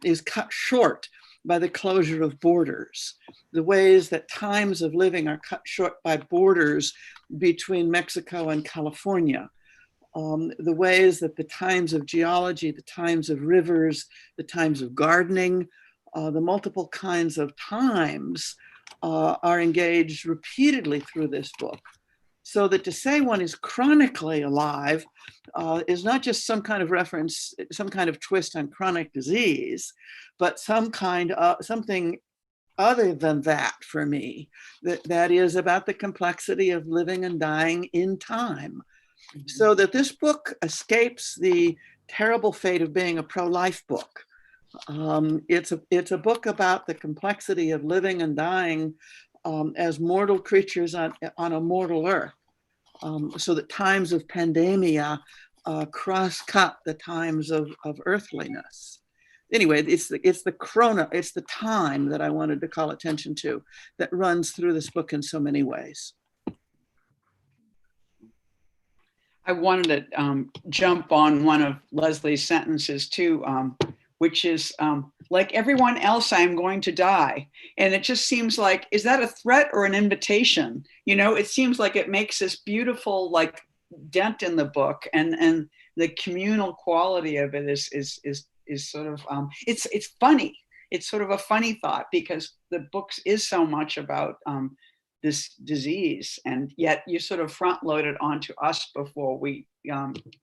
is cut short by the closure of borders. The ways that times of living are cut short by borders between Mexico and California. The ways that the times of geology, the times of rivers, the times of gardening, the multiple kinds of times are engaged repeatedly through this book. So that to say one is chronically alive is not just some kind of reference, some kind of twist on chronic disease, but some kind of something other than that for me, that is about the complexity of living and dying in time. So that this book escapes the terrible fate of being a pro-life book. It's a book about the complexity of living and dying as mortal creatures on a mortal earth, so that times of pandemia cross-cut the times of earthliness. Anyway, it's the time that I wanted to call attention to that runs through this book in so many ways.
I wanted to jump on one of Lesley's sentences too, which is, like everyone else, I'm going to die. And it just seems like, is that a threat or an invitation? You know, it seems like it makes this beautiful like dent in the book, and the communal quality of it is sort of, it's funny. It's sort of a funny thought, because the book is so much about this disease, and yet you sort of front load it onto us before we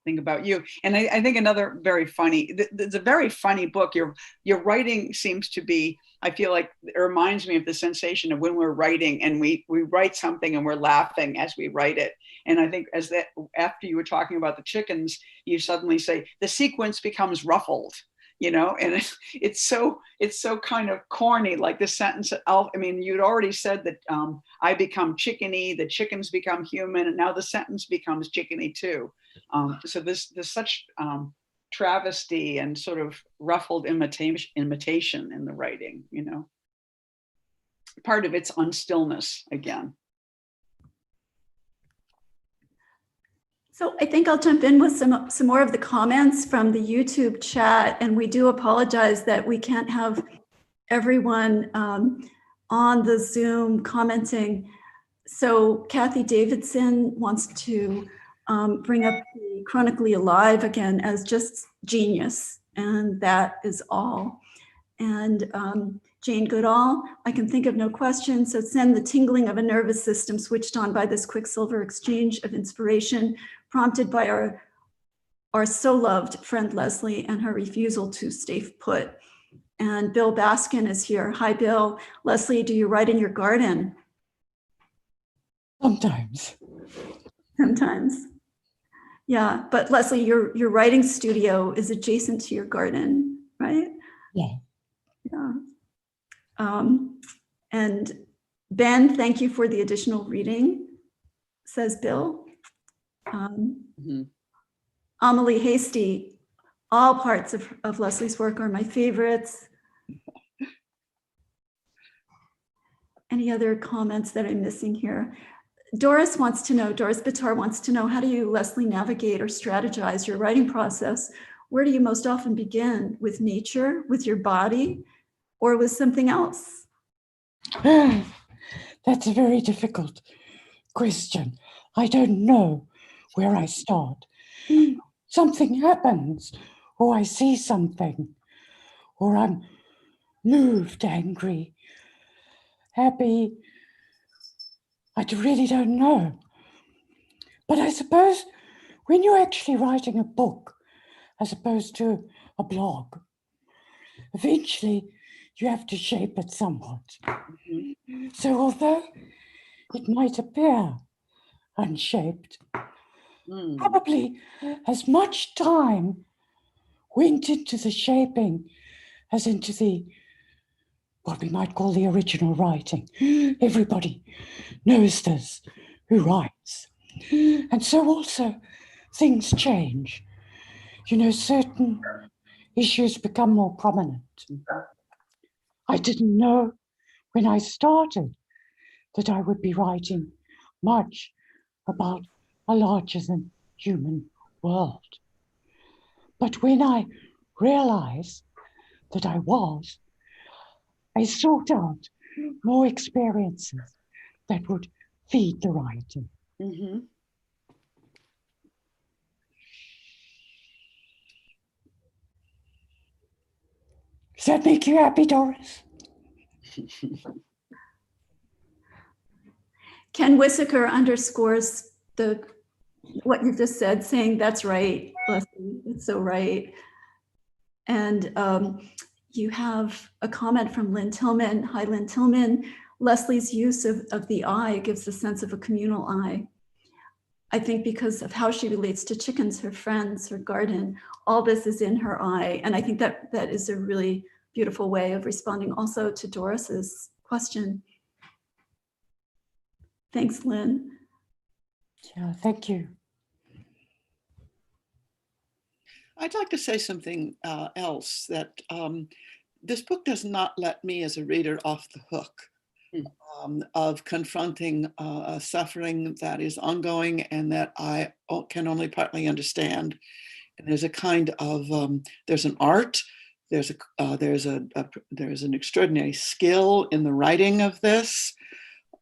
think about you. And I think another very funny, it's a very funny book. Your writing seems to be, I feel like it reminds me of the sensation of when we're writing and we write something and we're laughing as we write it. And I think after you were talking about the chickens, you suddenly say the sequence becomes ruffled. You know, and it's so kind of corny, like the sentence. I mean, you'd already said that I become chickeny, the chickens become human, and now the sentence becomes chickeny too. So there's such travesty and sort of ruffled imitation in the writing. You know, part of it's unstillness again.
So I think I'll jump in with some more of the comments from the YouTube chat, and we do apologize that we can't have everyone on the Zoom commenting. So Kathy Davidson wants to bring up the chronically alive again as just genius, and that is all. And Jane Goodall, I can think of no question, so send the tingling of a nervous system switched on by this quicksilver exchange of inspiration prompted by our so loved friend Lesley and her refusal to stay put. And Bill Baskin is here. Hi, Bill. Lesley, do you write in your garden?
Sometimes.
Sometimes. Yeah, but Lesley, your writing studio is adjacent to your garden, right?
Yeah.
Yeah. And Ben, thank you for the additional reading, says Bill. Amelie Hasty, all parts of Lesley's work are my favorites. Any other comments that I'm missing here? Doris Bitar wants to know, how do you, Lesley, navigate or strategize your writing process? Where do you most often begin? With nature, with your body, or with something else?
That's a very difficult question. I don't know where I start. Something happens, or I see something, or I'm moved, angry, happy. I really don't know. But I suppose when you're actually writing a book, as opposed to a blog, eventually you have to shape it somewhat. So although it might appear unshaped, probably as much time went into the shaping as into the, what we might call the original writing. Everybody knows this who writes. And so also things change. You know, certain issues become more prominent. I didn't know when I started that I would be writing much about a larger than human world. But when I realized that I was, I sought out more experiences that would feed the writing. Does that make you happy, Doris?
Ken Wissaker underscores what you just said, saying that's right, Lesley, it's so right. And you have a comment from Lynn Tillman. Hi, Lynn Tillman. Lesley's use of the I gives a sense of a communal I. I think because of how she relates to chickens, her friends, her garden, all this is in her eye. And I think that is a really beautiful way of responding also to Doris's question. Thanks, Lynn.
Yeah, thank you.
I'd like to say something else, that this book does not let me as a reader off the hook of confronting a suffering that is ongoing and that I can only partly understand. And there's a kind of, there's an art, there's an extraordinary skill in the writing of this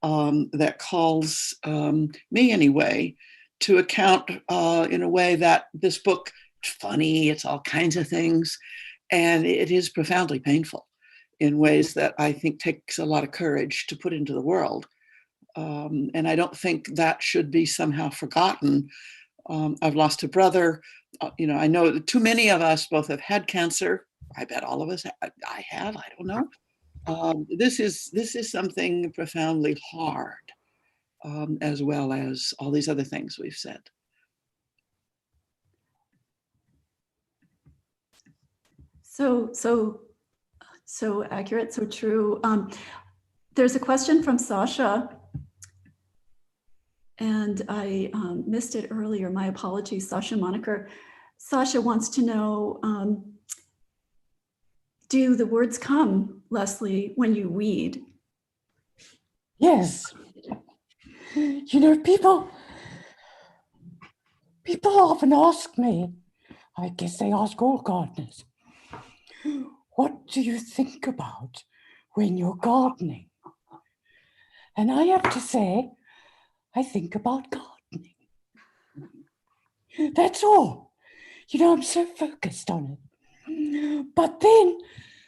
that calls me anyway to account in a way that this book, it's funny, it's all kinds of things, and it is profoundly painful in ways that I think takes a lot of courage to put into the world. And I don't think that should be somehow forgotten. I've lost a brother. I know that too many of us both have had cancer. I bet all of us, I have, I don't know. This is something profoundly hard, as well as all these other things we've said.
So accurate, so true. There's a question from Sasha, and I missed it earlier. My apologies, Sasha Moniker. Sasha wants to know, do the words come, Lesley, when you read?
Yes. People often ask me, I guess they ask all gardeners, what do you think about when you're gardening? And I have to say, I think about gardening. That's all. I'm so focused on it. But then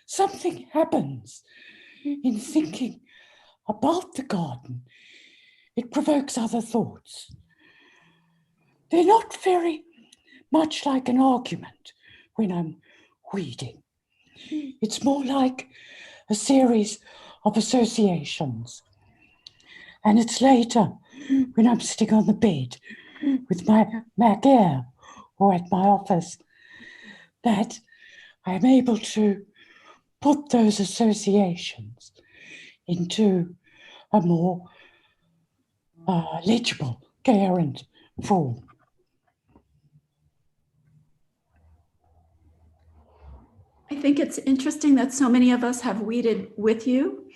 something happens in thinking about the garden. It provokes other thoughts. They're not very much like an argument when I'm weeding. It's more like a series of associations. And it's later when I'm sitting on the bed with my Mac Air or at my office that I'm able to put those associations into a more legible, coherent form.
I think it's interesting that so many of us have weeded with you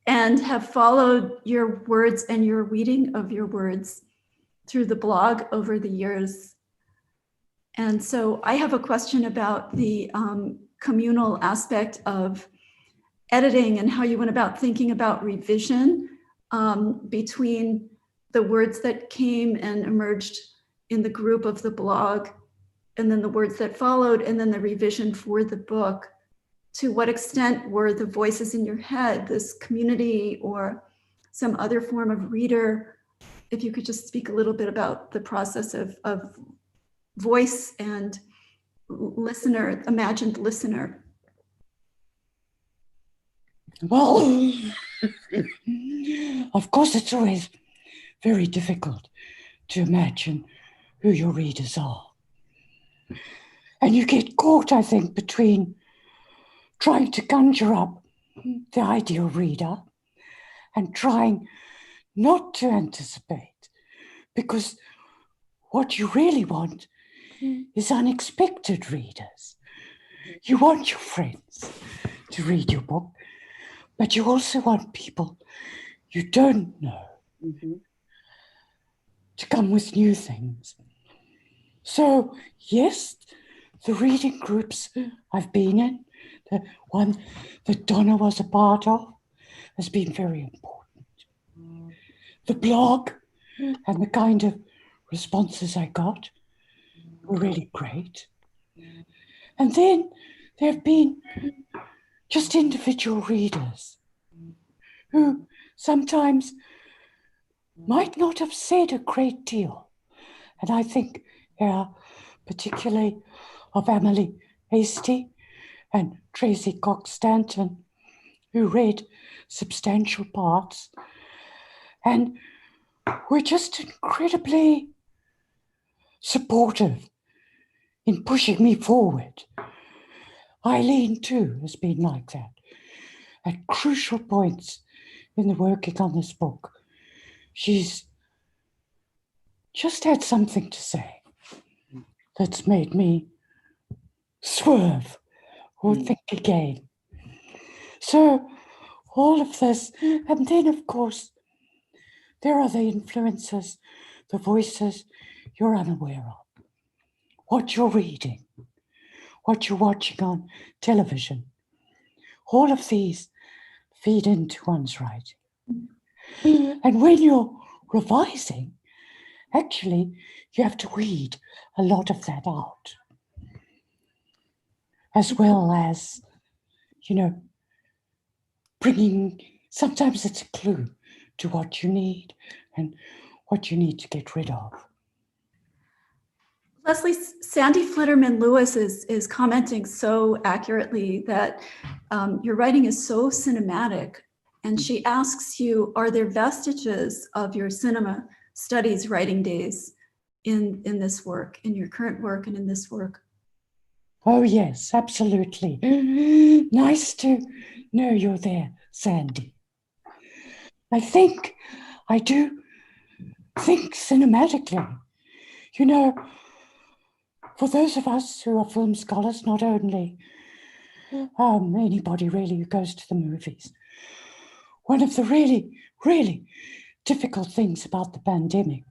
and have followed your words and your reading of your words through the blog over the years. And so I have a question about the communal aspect of editing and how you went about thinking about revision between the words that came and emerged in the group of the blog, and then the words that followed, and then the revision for the book. To what extent were the voices in your head, this community or some other form of reader? If you could just speak a little bit about the process of voice and listener, imagined listener.
Well, of course, it's always very difficult to imagine who your readers are. And you get caught, I think, between trying to conjure up the ideal reader and trying not to anticipate, because what you really want is unexpected readers. You want your friends to read your book, but you also want people you don't know to come with new things. So, yes, the reading groups I've been in, the one that Donna was a part of, has been very important. The blog and the kind of responses I got were really great. And then there have been just individual readers who sometimes might not have said a great deal. And I think particularly of Emily Hastie and Tracy Cox-Stanton, who read substantial parts and were just incredibly supportive in pushing me forward. Eileen, too, has been like that. At crucial points in the working on this book, she's just had something to say that's made me swerve or think again. So all of this, and then of course, there are the influences, the voices you're unaware of, what you're reading, what you're watching on television. All of these feed into one's writing. And when you're revising, actually, you have to weed a lot of that out, as well as, bringing, sometimes it's a clue to what you need and what you need to get rid of.
Lesley, Sandy Flitterman Lewis is commenting so accurately that your writing is so cinematic. And she asks you, are there vestiges of your cinema studies writing days in this work, in your current work and in this work?
Oh, yes, absolutely. Nice to know you're there, Sandy. I think I do think cinematically. For those of us who are film scholars, not only anybody really who goes to the movies, one of the really, really difficult things about the pandemic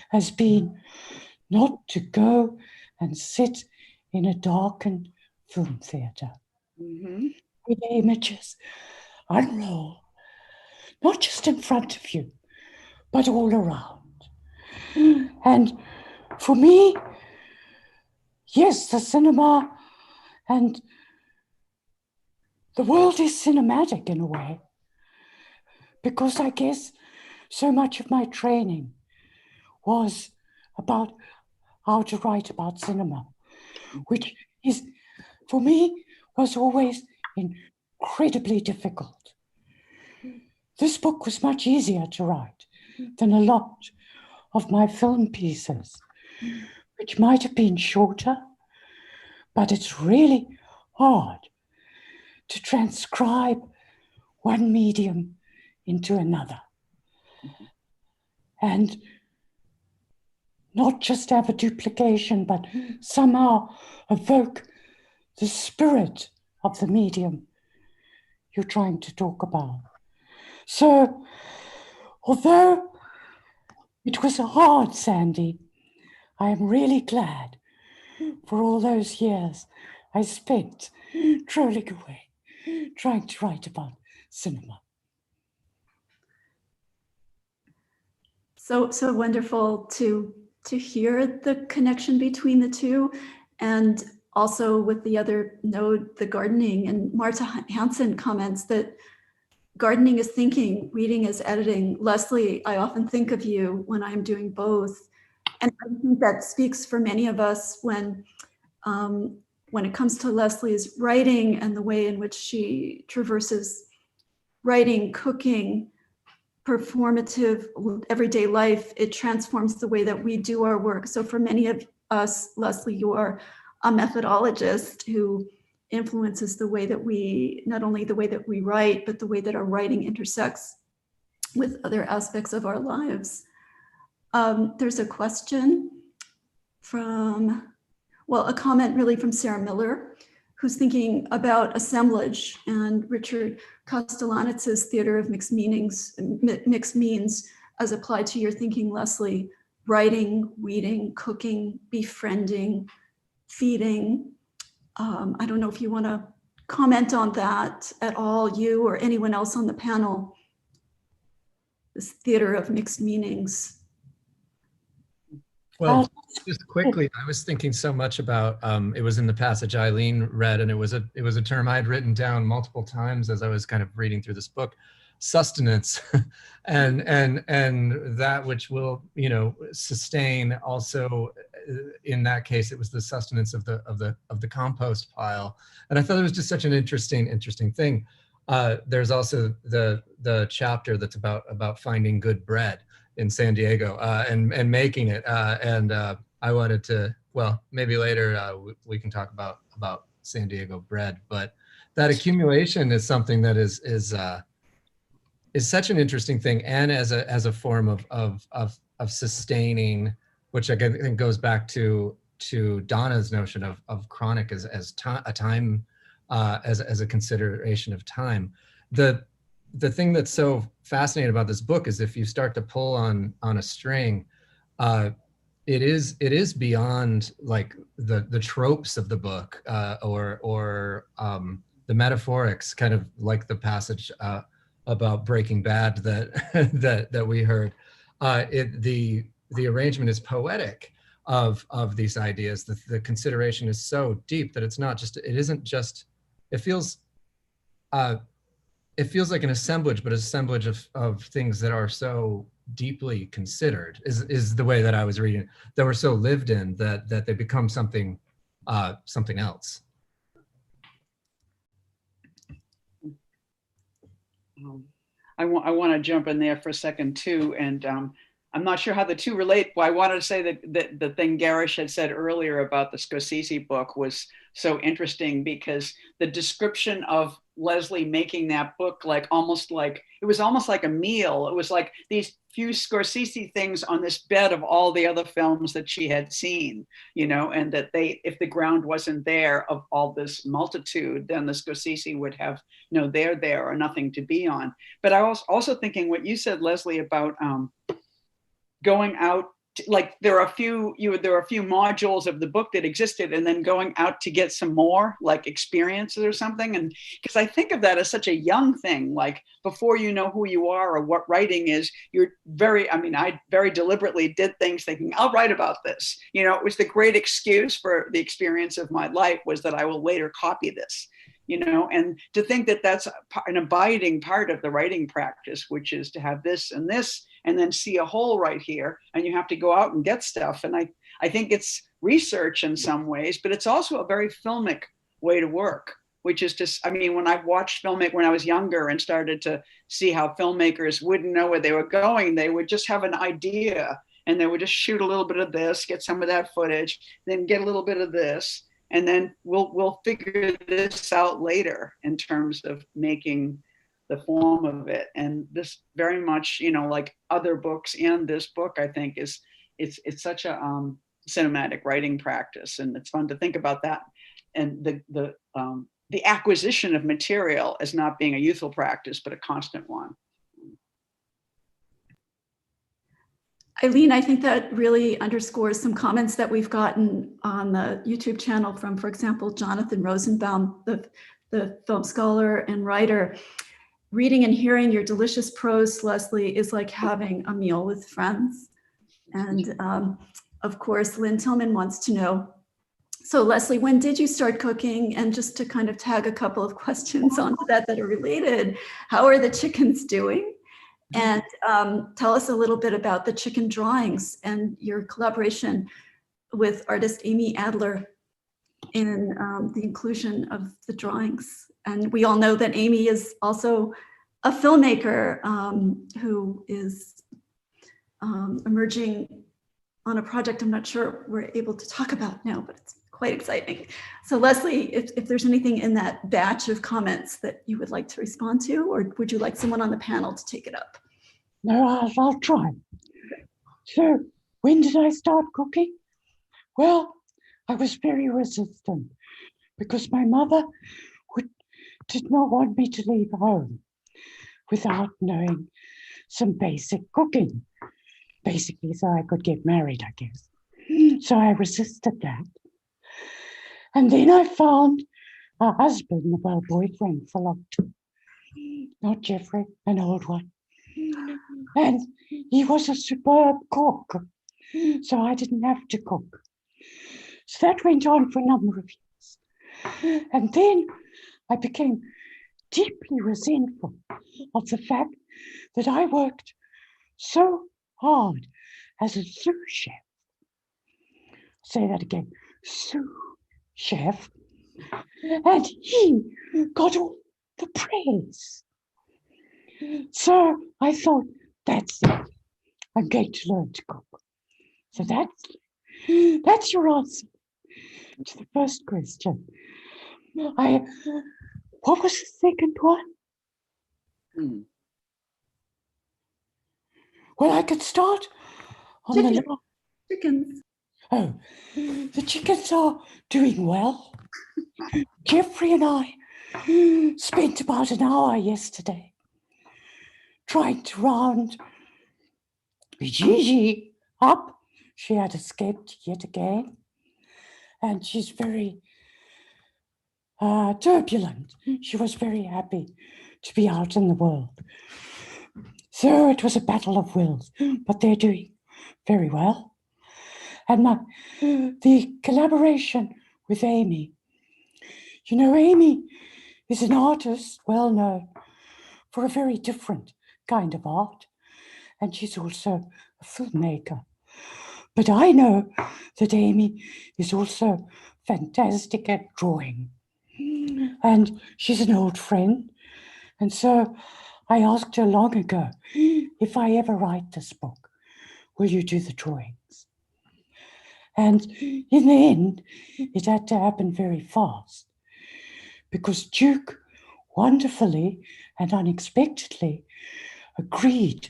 has been not to go and sit in a darkened film theater with images unroll, not just in front of you, but all around. And for me, yes, the cinema and the world is cinematic in a way, because I guess so much of my training was about how to write about cinema, which is, for me, was always incredibly difficult. This book was much easier to write than a lot of my film pieces, which might have been shorter, but it's really hard to transcribe one medium into another. And not just have a duplication, but somehow evoke the spirit of the medium you're trying to talk about. So, although it was hard, Sandy, I am really glad for all those years I spent trolling away, trying to write about cinema.
So wonderful to hear the connection between the two, and also with the other node, the gardening. And Marta Hansen comments that gardening is thinking, reading is editing. Lesley, I often think of you when I'm doing both. And I think that speaks for many of us when it comes to Lesley's writing and the way in which she traverses writing, cooking, performative everyday life. It transforms the way that we do our work. So for many of us, Lesley, you are a methodologist who influences the way that we, not only the way that we write, but the way that our writing intersects with other aspects of our lives. There's a question from, a comment really from Sarah Miller, who's thinking about assemblage and Richard Kostelanetz' theater of mixed means as applied to your thinking, Lesley: writing, reading, cooking, befriending, feeding. I don't know if you want to comment on that at all, you or anyone else on the panel. This theater of mixed meanings.
Well, just quickly, I was thinking so much about, it was in the passage Eileen read, and it was a term I had written down multiple times as I was kind of reading through this book. sustenance and that which will, you know, sustain also. In that case, it was the sustenance of the compost pile. And I thought it was just such an interesting thing. There's also the chapter that's about finding good bread in San Diego and making it. I wanted to, well, maybe later we can talk about San Diego bread, but that accumulation is something that is such an interesting thing, and as a form of sustaining, which I think goes back to Donna's notion of chronic as a time, as a consideration of time. The thing that's so fascinating about this book is if you start to pull on a string, it is beyond like the tropes of the book or the metaphorics, kind of like the passage about Breaking Bad that we heard. The arrangement is poetic of these ideas. The consideration is so deep that it's not just, it isn't just, it feels like an assemblage, but an assemblage of things that are so deeply considered is the way that I was reading it, that were so lived in that they become something else.
I want to jump in there for a second too, and I'm not sure how the two relate, but I wanted to say that the thing Girish had said earlier about the Scorsese book was so interesting, because the description of Lesley making that book, it was almost like a meal. It was like these few Scorsese things on this bed of all the other films that she had seen, you know, and that if the ground wasn't there of all this multitude, then the Scorsese would have no there or nothing to be on. But I was also thinking what you said, Lesley, about going out, like there are a few modules of the book that existed, and then going out to get some more like experiences or something. And because I think of that as such a young thing, like before you know who you are or what writing is, I very deliberately did things thinking I'll write about this. You know, it was the great excuse for the experience of my life was that I will later copy this. You know, and to think that that's an abiding part of the writing practice, which is to have this and this, and then see a hole right here, and you have to go out and get stuff. And I think it's research in some ways, but it's also a very filmic way to work, which is just, when I watched filmmaking when I was younger and started to see how filmmakers wouldn't know where they were going, they would just have an idea and they would just shoot a little bit of this, get some of that footage, then get a little bit of this. And then we'll figure this out later in terms of making the form of it. And this very much, you know, like other books and this book, I think it's such a cinematic writing practice, and it's fun to think about that. And the acquisition of material as not being a youthful practice, but a constant one.
Eileen, I think that really underscores some comments that we've gotten on the YouTube channel from, for example, Jonathan Rosenbaum, the film scholar and writer. Reading and hearing your delicious prose, Lesley, is like having a meal with friends. And of course, Lynn Tillman wants to know, so Lesley, when did you start cooking? And just to kind of tag a couple of questions onto that are related, how are the chickens doing? And tell us a little bit about the chicken drawings and your collaboration with artist Amy Adler in the inclusion of the drawings. And we all know that Amy is also a filmmaker who is emerging on a project I'm not sure we're able to talk about now, but it's quite exciting. So Lesley, if there's anything in that batch of comments that you would like to respond to, or would you like someone on the panel to take it up?
No, I'll try. So, when did I start cooking? Well, I was very resistant because my mother did not want me to leave home without knowing some basic cooking. Basically, so I could get married, I guess. So I resisted that. And then I found a husband, well, boyfriend for long time. Not Jeffrey, an old one. And he was a superb cook. So I didn't have to cook. So that went on for a number of years. And then I became deeply resentful of the fact that I worked so hard as a sous chef. Say that again, sous chef. And he got all the praise. So I thought, that's it. I'm going to learn to cook. So that's your answer to the first question. What was the second one? Well, I could start on the last.
Chickens.
Oh, the chickens are doing well. Jeffrey and I spent about an hour yesterday trying to round Gigi up. She had escaped yet again, and she's very turbulent. She was very happy to be out in the world. So it was a battle of wills, but they're doing very well. And the collaboration with Amy. You know, Amy is an artist well known for a very different kind of art, and she's also a filmmaker. But I know that Amy is also fantastic at drawing, and she's an old friend. And so I asked her long ago, if I ever write this book, will you do the drawings? And in the end, it had to happen very fast because Duke wonderfully and unexpectedly agreed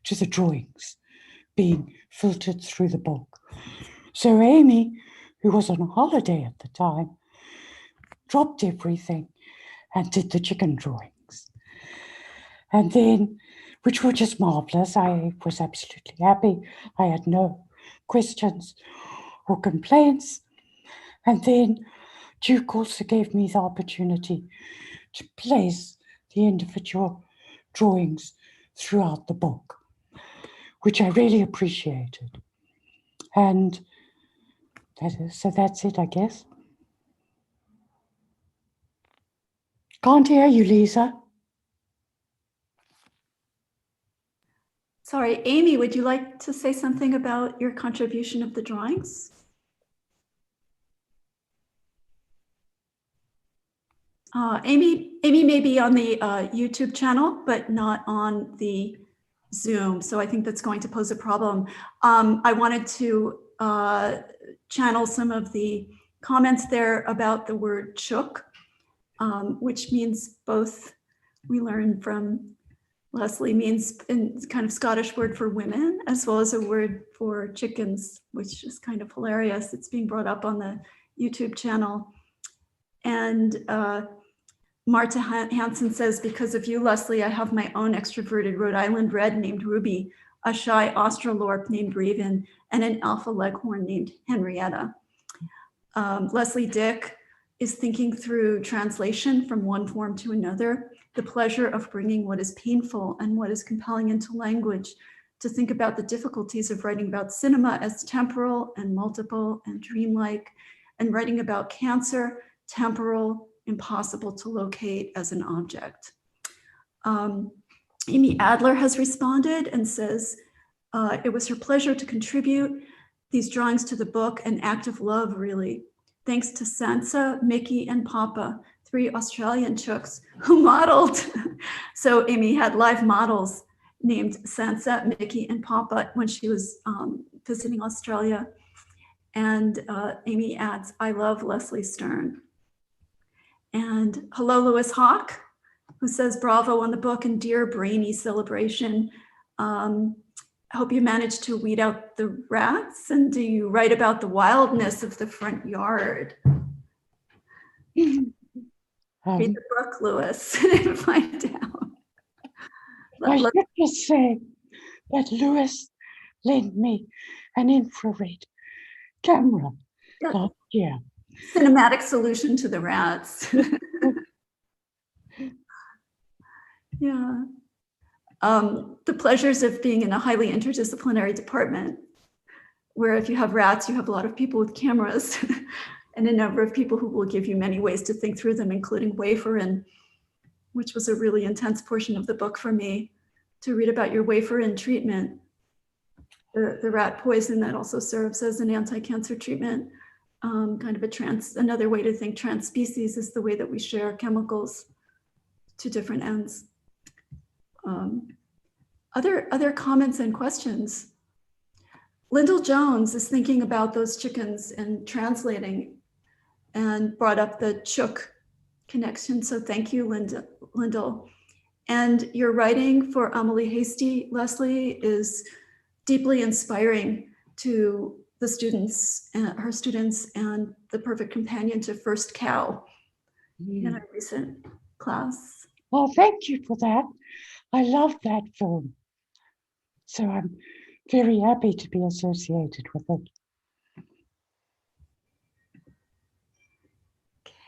to the drawings being filtered through the book. So Amy, who was on holiday at the time, dropped everything and did the chicken drawings. And then, which were just marvelous. I was absolutely happy. I had no questions or complaints. And then Duke also gave me the opportunity to place the individual drawings throughout the book, which I really appreciated. And so that's it, I guess. Can't hear you, Lisa.
Sorry, Amy, would you like to say something about your contribution of the drawings? Amy may be on the YouTube channel, but not on the Zoom. So I think that's going to pose a problem. I wanted to channel some of the comments there about the word chook, which means both, we learned from Lesley, means in kind of Scottish word for women, as well as a word for chickens, which is kind of hilarious. It's being brought up on the YouTube channel. And Marta Hansen says, because of you, Lesley, I have my own extroverted Rhode Island red named Ruby, a shy Australorp named Raven, and an alpha leghorn named Henrietta. Leslie Dick is thinking through translation from one form to another, the pleasure of bringing what is painful and what is compelling into language, to think about the difficulties of writing about cinema as temporal and multiple and dreamlike, and writing about cancer, temporal, impossible to locate as an object. Amy Adler has responded and says, it was her pleasure to contribute these drawings to the book, an act of love, really. Thanks to Sansa, Mickey, and Papa, 3 Australian chooks who modeled. So Amy had live models named Sansa, Mickey, and Papa when she was visiting Australia. And Amy adds, I love Lesley Stern. And hello, Lewis Hawk, who says bravo on the book and dear brainy celebration. I hope you managed to weed out the rats, and do you write about the wildness of the front yard? Read the book, Lewis, and find out.
I should just say that Lewis lent me an infrared camera last year.
Cinematic solution to the rats. Yeah. The pleasures of being in a highly interdisciplinary department, where if you have rats, you have a lot of people with cameras and a number of people who will give you many ways to think through them, including wafer and which was a really intense portion of the book for me, to read about your wafer-in treatment, the rat poison that also serves as an anti-cancer treatment. Kind of another way to think trans-species is the way that we share chemicals to different ends. Other comments and questions? Lyndall Jones is thinking about those chickens and translating and brought up the chook connection. So thank you, Lyndall. And your writing for Amelie Hasty, Lesley, is deeply inspiring to the students, her students, and the perfect companion to First Cow in a recent class.
Well, thank you for that. I love that film. So I'm very happy to be associated with it.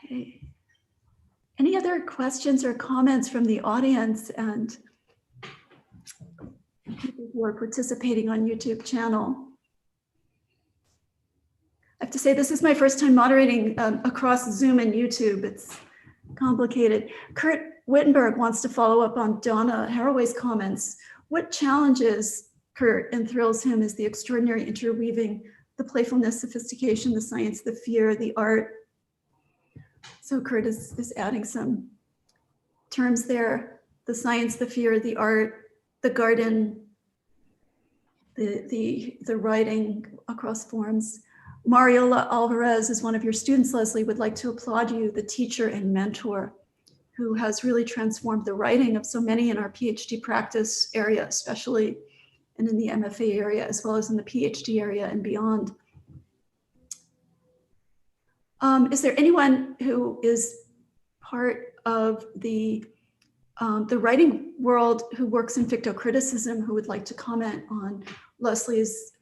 Okay. Any other questions or comments from the audience and people who are participating on YouTube channel? I have to say, this is my first time moderating across Zoom and YouTube. It's complicated. Kurt Wittenberg wants to follow up on Donna Haraway's comments. What challenges Kurt enthralls him is the extraordinary interweaving, the playfulness, sophistication, the science, the fear, the art. So Kurt is adding some terms there: the science, the fear, the art, the garden, the writing across forms. Mariola Alvarez is one of your students, Lesley, would like to applaud you, the teacher and mentor who has really transformed the writing of so many in our PhD practice area, especially, and in the MFA area, as well as in the PhD area and beyond. Is there anyone who is part of the writing world who works in fictocriticism who would like to comment on Lesley's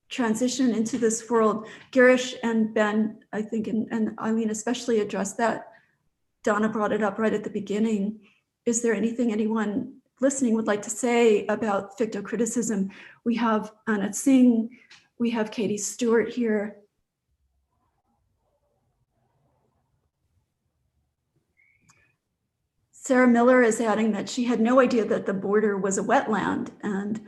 transition into this world? Girish and Ben, I think, and Eileen especially addressed that. Donna brought it up right at the beginning. Is there anything anyone listening would like to say about fictocriticism? We have Anna Singh, we have Katie Stewart here. Sarah Miller is adding that she had no idea that the border was a wetland and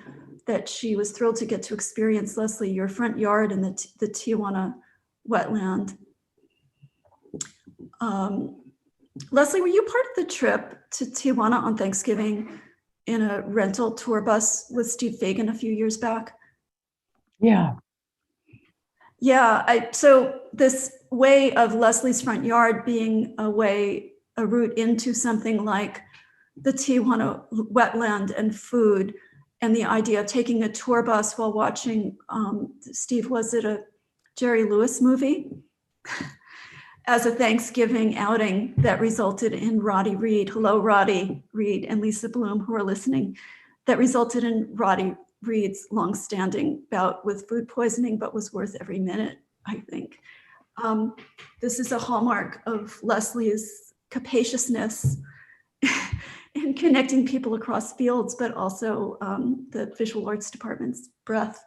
that she was thrilled to get to experience, Lesley, your front yard in the Tijuana wetland. Lesley, were you part of the trip to Tijuana on Thanksgiving in a rental tour bus with Steve Fagan a few years back?
Yeah.
Yeah, so this way of Lesley's front yard being a route into something like the Tijuana wetland and food, and the idea of taking a tour bus while watching, Steve, was it a Jerry Lewis movie? As a Thanksgiving outing that resulted in Roddy Reed, hello Roddy Reed and Lisa Bloom who are listening, that resulted in Roddy Reed's longstanding bout with food poisoning, but was worth every minute, I think. This is a hallmark of Lesley's capaciousness in connecting people across fields, but also the visual arts department's breadth.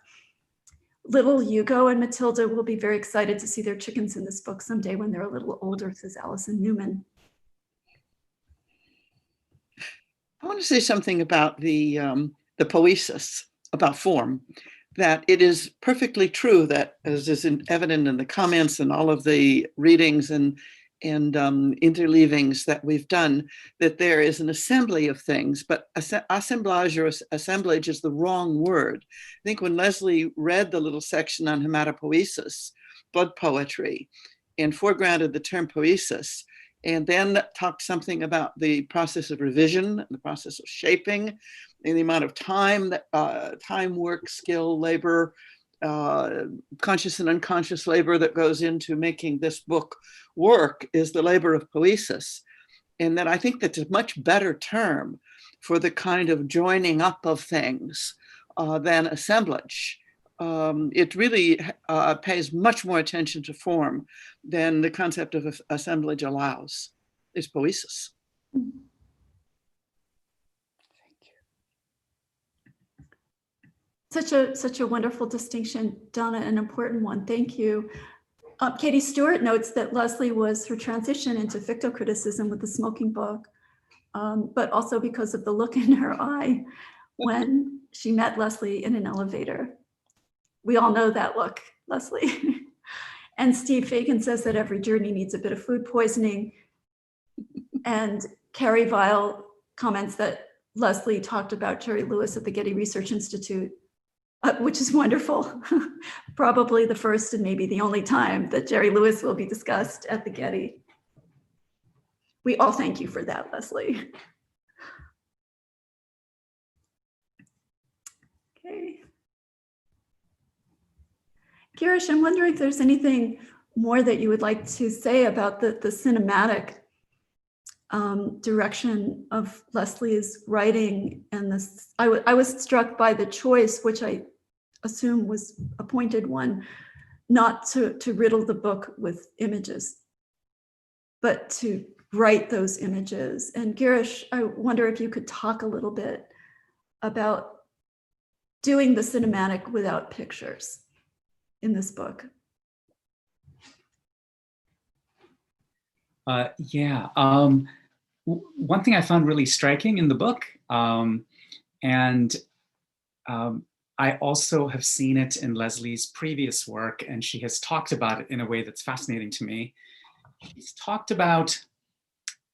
Little Hugo and Matilda will be very excited to see their chickens in this book someday when they're a little older, says Allison Newman.
I want to say something about the poesis, about form, that it is perfectly true that, as is evident in the comments and all of the readings and interleavings that we've done, that there is an assembly of things, but assemblage or assemblage is the wrong word. I think when Lesley read the little section on hematopoiesis, blood poetry, and foregrounded the term poiesis, and then talked something about the process of revision, and the process of shaping, and the amount of time, time, work, skill, labor, conscious and unconscious labor that goes into making this book work, is the labor of poiesis. And that I think that's a much better term for the kind of joining up of things than assemblage. It really pays much more attention to form than the concept of assemblage allows. Is poiesis.
Such a wonderful distinction, Donna, an important one. Thank you. Katie Stewart notes that Lesley was her transition into fictocriticism with the smoking book. but also because of the look in her eye when she met Lesley in an elevator. We all know that look, Lesley. And Steve Fagan says that every journey needs a bit of food poisoning. And Carrie Vile comments that Lesley talked about Jerry Lewis at the Getty Research Institute, which is wonderful. Probably the first and maybe the only time that Jerry Lewis will be discussed at the Getty. We all thank you for that, Lesley. Okay. Girish, I'm wondering if there's anything more that you would like to say about the cinematic direction of Lesley's writing. And this, I was struck by the choice, which I assume was a pointed one, not to riddle the book with images, but to write those images. And Girish, I wonder if you could talk a little bit about doing the cinematic without pictures in this book.
Yeah. One thing I found really striking in the book, and I also have seen it in Lesley's previous work, and she has talked about it in a way that's fascinating to me. She's talked about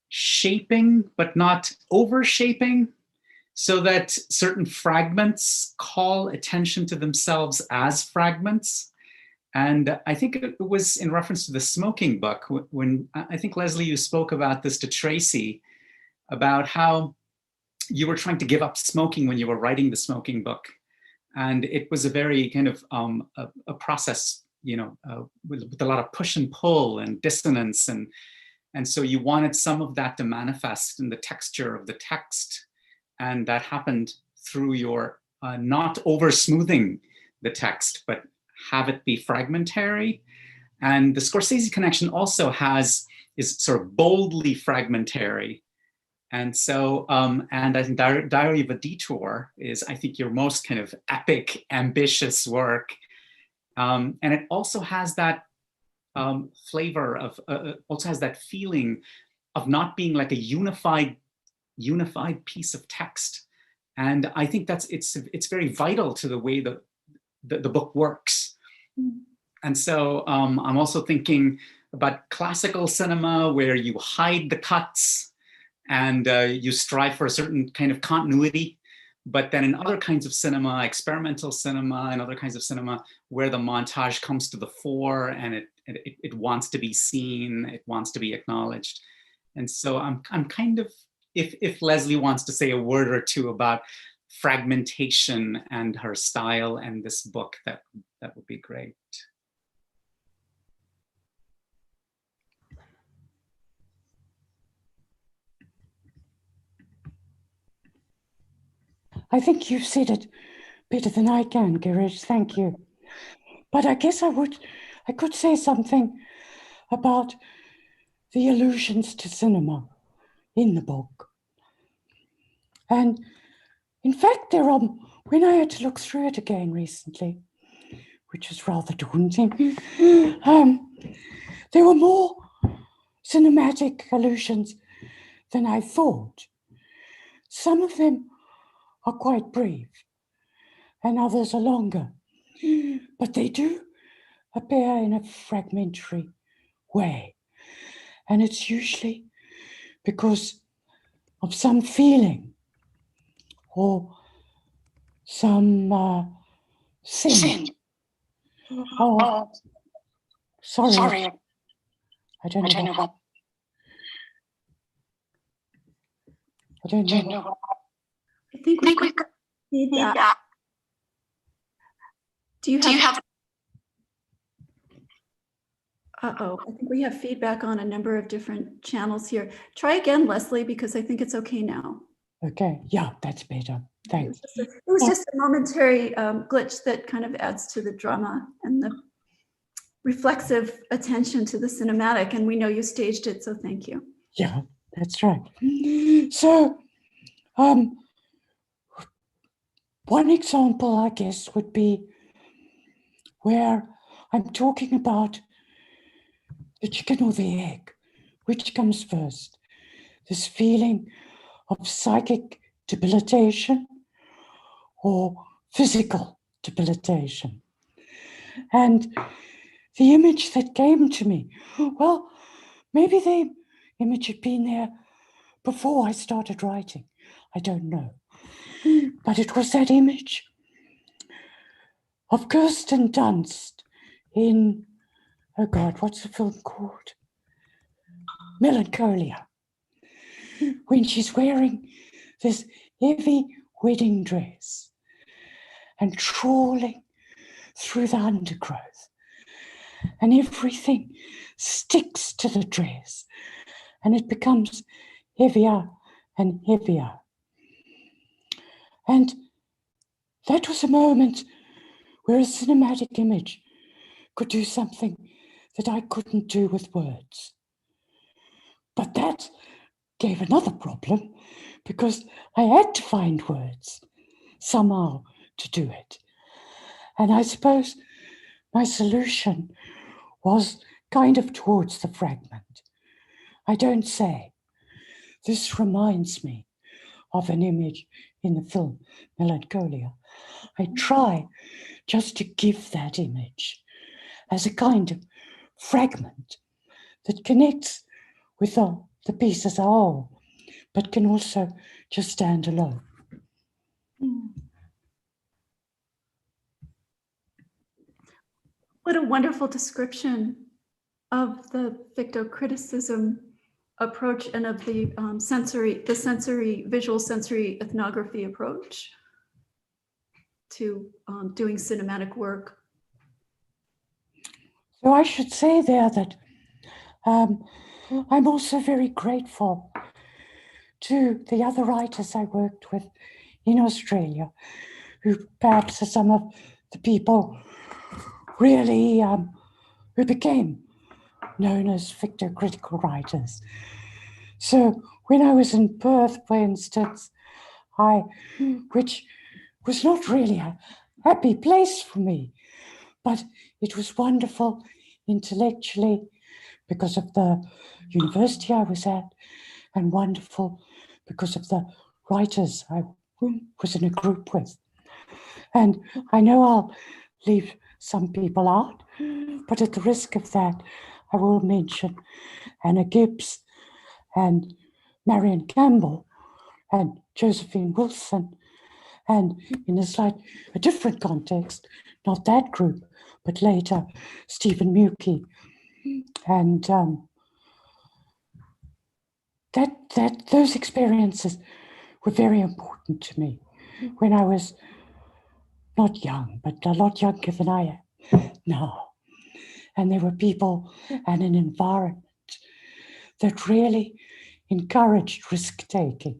shaping, but not overshaping, so that certain fragments call attention to themselves as fragments. And I think it was in reference to the smoking book, when I think, Lesley, you spoke about this to Tracy, about how you were trying to give up smoking when you were writing the smoking book. And it was a very kind of a process, you know, with a lot of push and pull and dissonance. And so you wanted some of that to manifest in the texture of the text. And that happened through your not over smoothing the text, but have it be fragmentary. And the Scorsese Connection also is sort of boldly fragmentary. And so, and I think Diary of a Detour is, I think, your most kind of epic, ambitious work. And it also has that flavor of, also has that feeling of not being like a unified piece of text. And I think it's very vital to the way the book works. And so I'm also thinking about classical cinema, where you hide the cuts and you strive for a certain kind of continuity. But then in other kinds of cinema, experimental cinema and other kinds of cinema, where the montage comes to the fore and it wants to be seen, it wants to be acknowledged. And so I'm kind of, if Lesley wants to say a word or two about fragmentation and her style and this book, that would be great.
I think you've said it better than I can, Girish. Thank you. But I guess I could say something about the allusions to cinema in the book. And in fact, when I had to look through it again recently, which was rather daunting, there were more cinematic allusions than I thought. Some of them are quite brief, and others are longer, but they do appear in a fragmentary way. And it's usually because of some feeling or some sin. Oh, sorry. I don't know. I don't know.
I think we could see that. Do you have? Uh-oh, I think we have feedback on a number of different channels here. Try again, Lesley, because I think it's okay now.
Okay, yeah, that's better. Thanks.
It was just a momentary glitch that kind of adds to the drama and the reflexive attention to the cinematic. And we know you staged it, so thank you.
Yeah, that's right. So, one example, I guess, would be where I'm talking about the chicken or the egg, which comes first. This feeling of psychic debilitation or physical debilitation. And the image that came to me, well, maybe the image had been there before I started writing. I don't know. But it was that image of Kirsten Dunst in, oh God, what's the film called? Melancholia. When she's wearing this heavy wedding dress and trawling through the undergrowth, and everything sticks to the dress and it becomes heavier and heavier. And that was a moment where a cinematic image could do something that I couldn't do with words. But that gave another problem because I had to find words somehow to do it. And I suppose my solution was kind of towards the fragment. I don't say, this reminds me of an image in the film Melancholia. I try just to give that image as a kind of fragment that connects with the piece as a whole, but can also just stand alone.
What a wonderful description of the fictocriticism approach and of the visual sensory ethnography approach to doing cinematic work.
So I should say there that I'm also very grateful to the other writers I worked with in Australia, who perhaps are some of the people really who became known as fictocritical writers. So when I was in Perth, for instance, which was not really a happy place for me, but it was wonderful intellectually because of the university I was at, and wonderful because of the writers I was in a group with. And I know I'll leave some people out, but at the risk of that, I will mention Anna Gibbs and Marion Campbell and Josephine Wilson, and in a different context, not that group, but later Stephen Mukey. And those experiences were very important to me when I was not young, but a lot younger than I am now. And there were people and an environment that really encouraged risk-taking.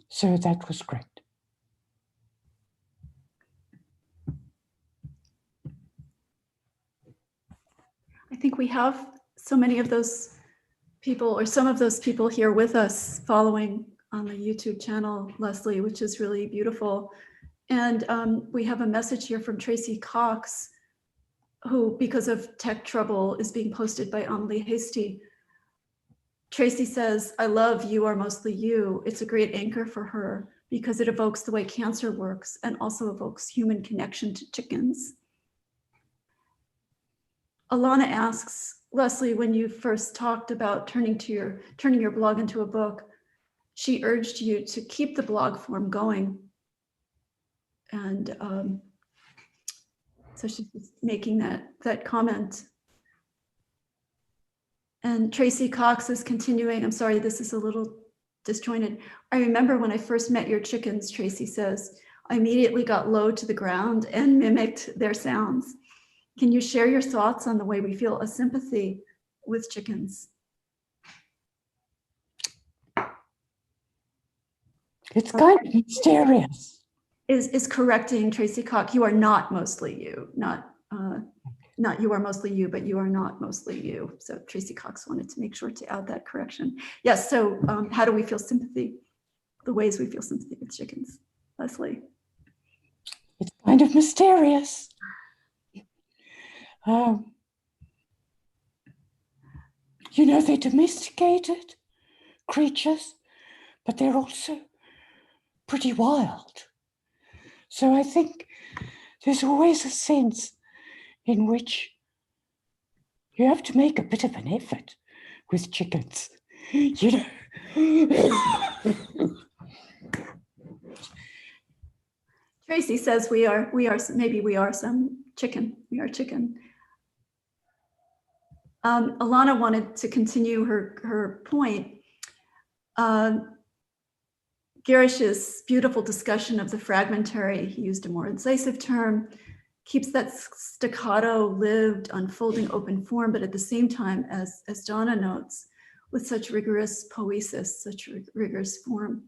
So that was great.
I think we have so many of those people, or some of those people here with us following on the YouTube channel, Lesley, which is really beautiful. And we have a message here from Tracy Cox, who, because of tech trouble, is being posted by Amelie Hasty. Tracy says, I love You Are Mostly You. It's a great anchor for her because it evokes the way cancer works and also evokes human connection to chickens. Alana asks, Lesley, when you first talked about turning your blog into a book, she urged you to keep the blog form going. And so she's making that comment. And Tracy Cox is continuing. I'm sorry, this is a little disjointed. I remember when I first met your chickens, Tracy says, I immediately got low to the ground and mimicked their sounds. Can you share your thoughts on the way we feel a sympathy with chickens?
It's kind of mysterious.
Is correcting Tracy Cox. You are not mostly you, not you are mostly you, but you are not mostly you. So Tracy Cox wanted to make sure to add that correction. Yes, so how do we feel sympathy? The ways we feel sympathy with chickens. Lesley.
It's kind of mysterious. You know, they're domesticated creatures but they're also pretty wild. So I think there's always a sense in which you have to make a bit of an effort with chickens, you know.
Tracy says maybe we are some chicken. We are chicken. Alana wanted to continue her point. Girish's beautiful discussion of the fragmentary, he used a more incisive term, keeps that staccato, lived, unfolding open form, but at the same time, as Donna notes, with such rigorous poesis, such rigorous form.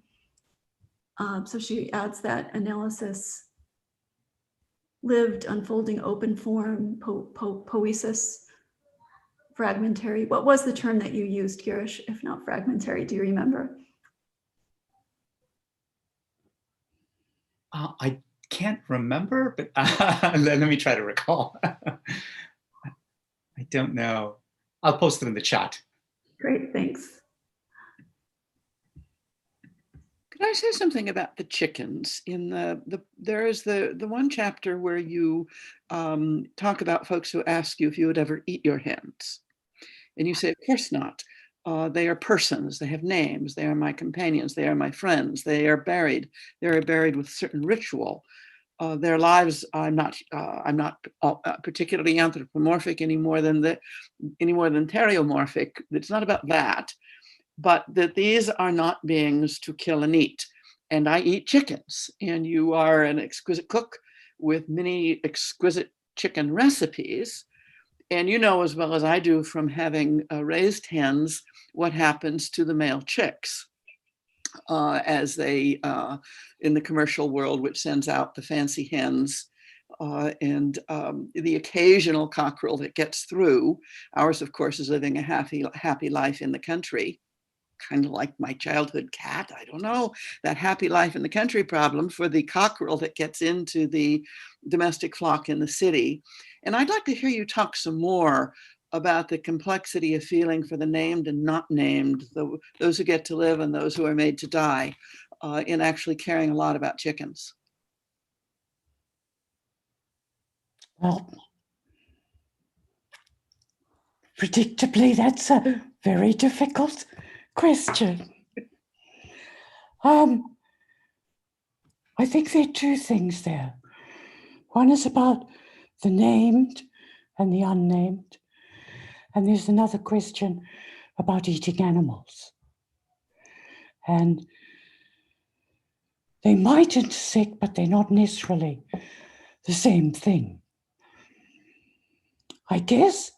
So she adds that analysis, lived, unfolding open form, poesis, fragmentary. What was the term that you used, Girish, if not fragmentary? Do you remember?
I can't remember, but let me try to recall. I don't know. I'll post it in the chat.
Great, thanks.
Could I say something about the chickens? In there is the one chapter where you talk about folks who ask you if you would ever eat your hens. And you say, of course not. They are persons, they have names, they are my companions, they are my friends, they are buried with certain ritual. Their lives, I'm not particularly anthropomorphic any more than theriomorphic. It's not about that, but that these are not beings to kill and eat. And I eat chickens, and you are an exquisite cook with many exquisite chicken recipes. And you know as well as I do from having raised hens what happens to the male chicks as they, in the commercial world, which sends out the fancy hens and the occasional cockerel that gets through. Ours, of course, is living a happy life in the country, kind of like my childhood cat. I don't know, that happy life in the country problem for the cockerel that gets into the domestic flock in the city. And I'd like to hear you talk some more about the complexity of feeling for the named and not named, those who get to live and those who are made to die, in actually caring a lot about chickens.
Well, predictably, that's a very difficult question. I think there are two things there. One is about the named and the unnamed. And there's another question about eating animals. And they might intersect, but they're not necessarily the same thing. I guess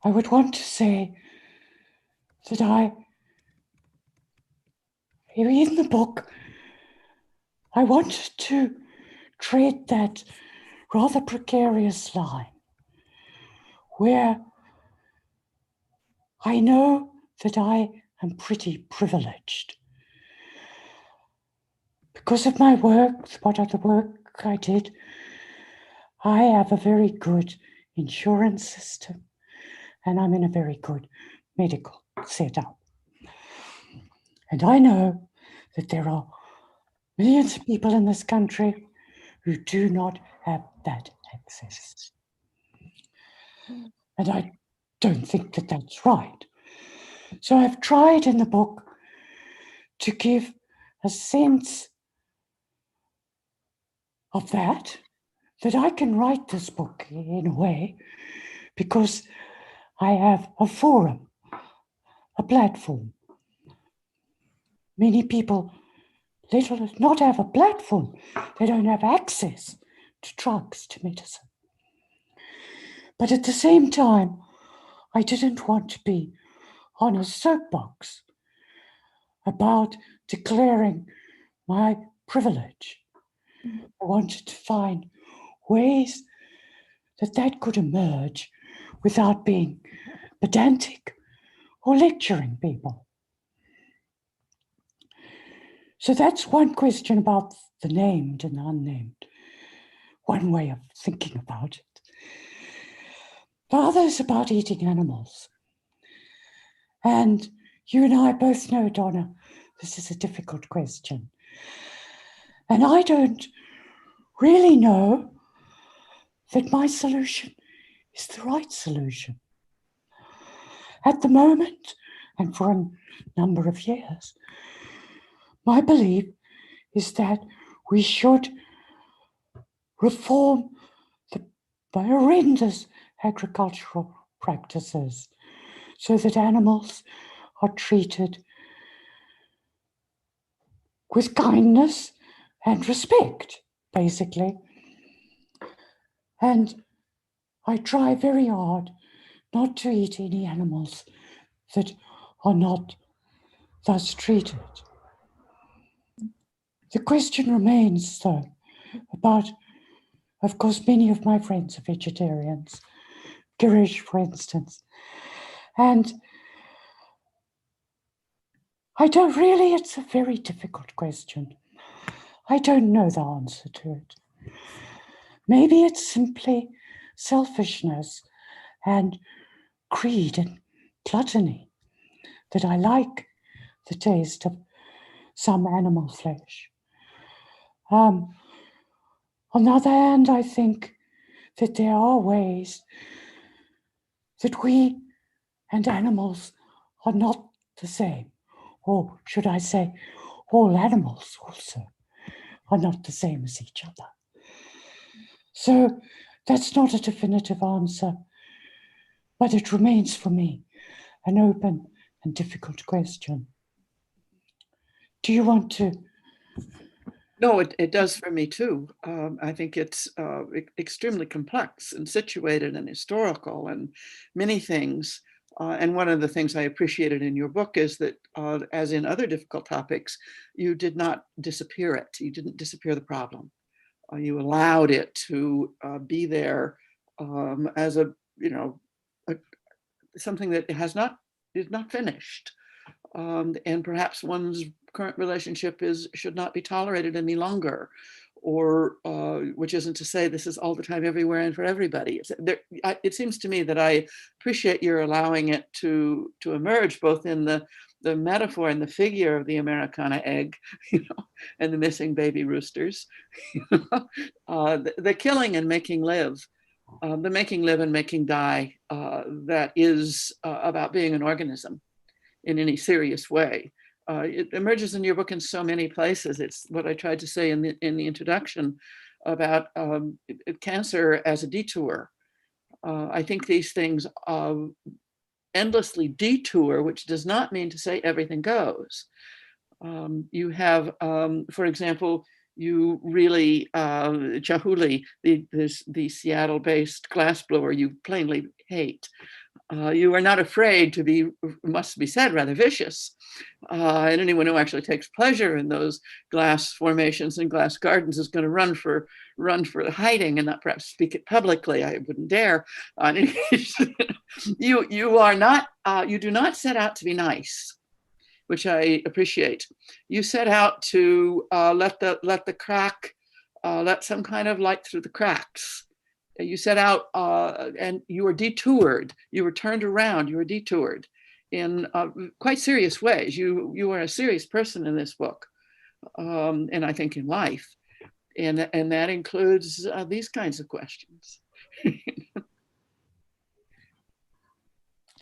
I would want to say that in the book, I wanted to tread that rather precarious line where I know that I am pretty privileged. Because of my work, what other work I did, I have a very good insurance system and I'm in a very good medical setup. And I know that there are millions of people in this country who do not have that access. And I don't think that that's right. So I've tried in the book to give a sense of that I can write this book in a way because I have a forum, a platform. Many people not have a platform. They don't have access to drugs, to medicine. But at the same time, I didn't want to be on a soapbox about declaring my privilege. I wanted to find ways that could emerge without being pedantic or lecturing people. So that's one question about the named and unnamed, one way of thinking about it. The other is about eating animals. And you and I both know, Donna, this is a difficult question. And I don't really know that my solution is the right solution. At the moment, and for a number of years, my belief is that we should reform the horrendous agricultural practices so that animals are treated with kindness and respect, basically. And I try very hard not to eat any animals that are not thus treated. The question remains, though, about, of course, many of my friends are vegetarians, Girish, for instance, and I don't really, it's a very difficult question. I don't know the answer to it. Maybe it's simply selfishness and greed and gluttony that I like the taste of some animal flesh. On the other hand, I think that there are ways that we and animals are not the same. Or should I say, all animals also are not the same as each other. So that's not a definitive answer, but it remains for me an open and difficult question. Do you want to?
No, it does for me too. I think it's extremely complex and situated and historical and many things. And one of the things I appreciated in your book is that, as in other difficult topics, you did not disappear it. You didn't disappear the problem. You allowed it to be there as something that is not finished. And perhaps one's current relationship should not be tolerated any longer, or which isn't to say this is all the time, everywhere, and for everybody. It seems to me that I appreciate your allowing it to emerge both in the metaphor and the figure of the Americana egg, and the missing baby roosters, the killing and making live, the making live and making die, that is about being an organism in any serious way. It emerges in your book in so many places. It's what I tried to say in the introduction about cancer as a detour. I think these things endlessly detour, which does not mean to say everything goes. You have, for example, you really, Chihuly, the Seattle-based glassblower, you plainly hate. You are not afraid to be, must be said, rather vicious. And anyone who actually takes pleasure in those glass formations and glass gardens is going to run for hiding and not perhaps speak it publicly. I wouldn't dare. You are not. You do not set out to be nice, which I appreciate. You set out to let some kind of light through the cracks. You set out and you were detoured. You were turned around. You were detoured in quite serious ways. You are a serious person in this book, and I think in life, and that includes these kinds of questions.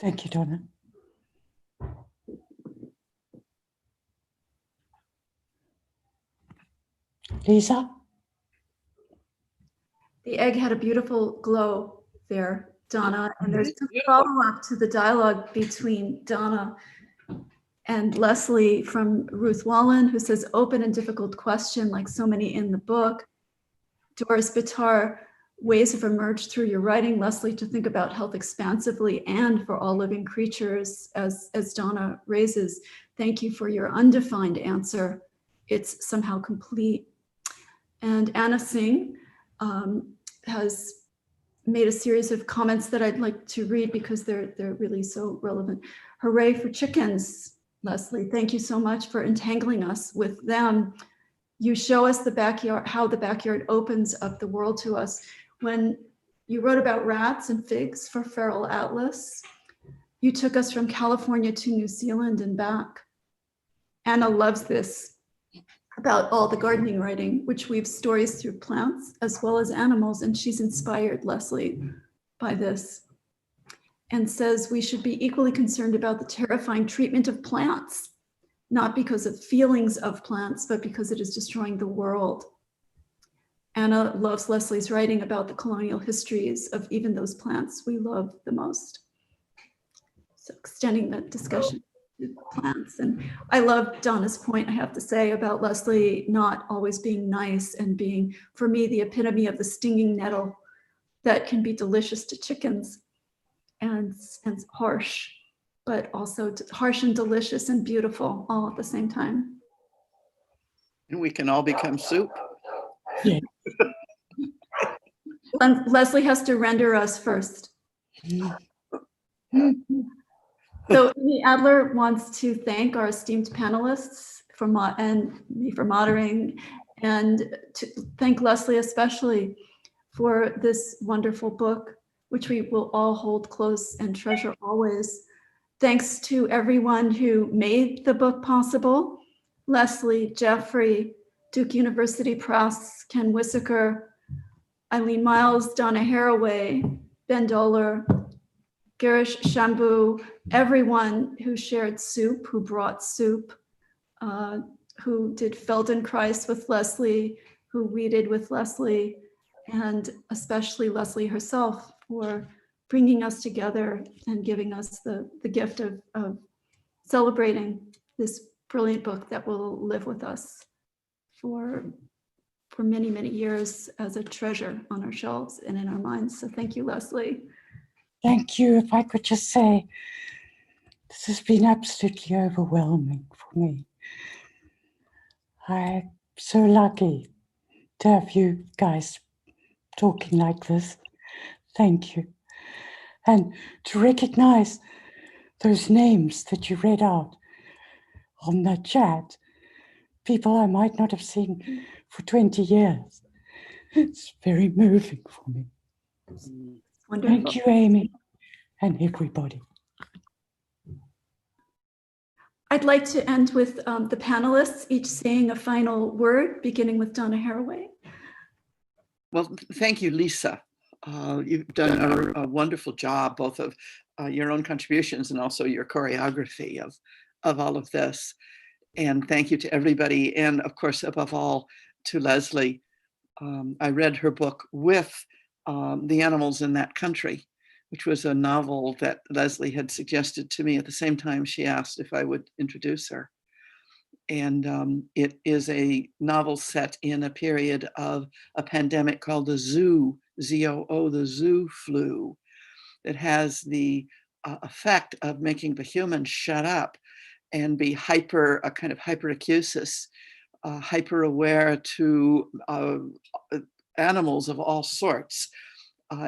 Thank you, Donna. Lisa?
The egg had a beautiful glow there, Donna, and there's a follow-up to the dialogue between Donna and Lesley from Ruth Wallen, who says, open and difficult question, like so many in the book. Doris Bitar, ways have emerged through your writing, Lesley, to think about health expansively and for all living creatures, as Donna raises. Thank you for your undefined answer. It's somehow complete. And Anna Singh has made a series of comments that I'd like to read because they're really so relevant. Hooray for chickens, Lesley. Thank you so much for entangling us with them. You show us the backyard, how the backyard opens up the world to us. When you wrote about rats and figs for Feral Atlas, you took us from California to New Zealand and back. Anna loves this about all the gardening writing, which weaves stories through plants as well as animals, and she's inspired Lesley by this and says we should be equally concerned about the terrifying treatment of plants, not because of feelings of plants, but because it is destroying the world. Anna loves Lesley's writing about the colonial histories of even those plants we love the most. So extending that discussion to plants. And I love Donna's point, I have to say, about Lesley not always being nice and being, for me, the epitome of the stinging nettle that can be delicious to chickens and harsh, but also harsh and delicious and beautiful all at the same time.
And we can all become soup.
Yeah.
And Lesley has to render us first. So Amy Adler wants to thank our esteemed panelists and me for moderating, and to thank Lesley especially for this wonderful book, which we will all hold close and treasure always. Thanks to everyone who made the book possible: Lesley, Jeffrey, Duke University Press, Ken Wissaker, Eileen Myles, Donna Haraway, Ben Doller, Girish Shambu, everyone who shared soup, who brought soup, who did Feldenkrais with Lesley, who weeded with Lesley, and especially Lesley herself for bringing us together and giving us the gift of celebrating this brilliant book that will live with us for many, many years as a treasure on our shelves and in our minds. So thank you, Lesley.
Thank you. If I could just say, this has been absolutely overwhelming for me. I'm so lucky to have you guys talking like this. Thank you. And to recognize those names that you read out on the chat, people I might not have seen for 20 years. It's very moving for me.
Wonderful.
Thank you, Amy, and everybody.
I'd like to end with the panelists each saying a final word, beginning with Donna Haraway.
Well, thank you, Lisa. You've done a wonderful job, both of your own contributions and also your choreography of all of this. And thank you to everybody. And of course, above all, to Lesley. I read her book with The Animals in That Country, which was a novel that Lesley had suggested to me at the same time she asked if I would introduce her. And it is a novel set in a period of a pandemic called the zoo, Z-O-O, the zoo flu, that has the effect of making the human shut up and be a kind of hyperacusis, hyper aware to animals of all sorts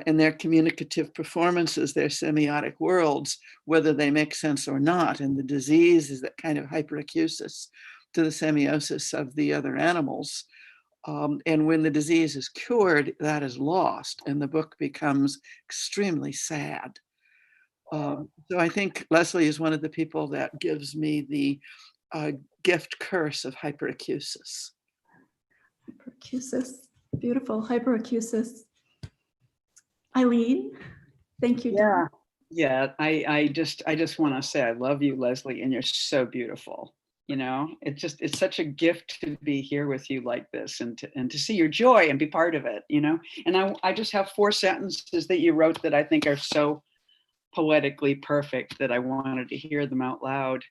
and their communicative performances, their semiotic worlds, whether they make sense or not. And the disease is that kind of hyperacusis to the semiosis of the other animals. And when the disease is cured, that is lost, and the book becomes extremely sad. So I think Lesley is one of the people that gives me the gift curse of hyperacusis.
Hyperacusis, beautiful, hyperacusis. Eileen, thank you.
Yeah, yeah. I just want to say I love you, Lesley, and you're so beautiful. You know, it's such a gift to be here with you like this, and to see your joy and be part of it. You know, and I just have 4 sentences that you wrote that I think are so poetically perfect that I wanted to hear them out loud.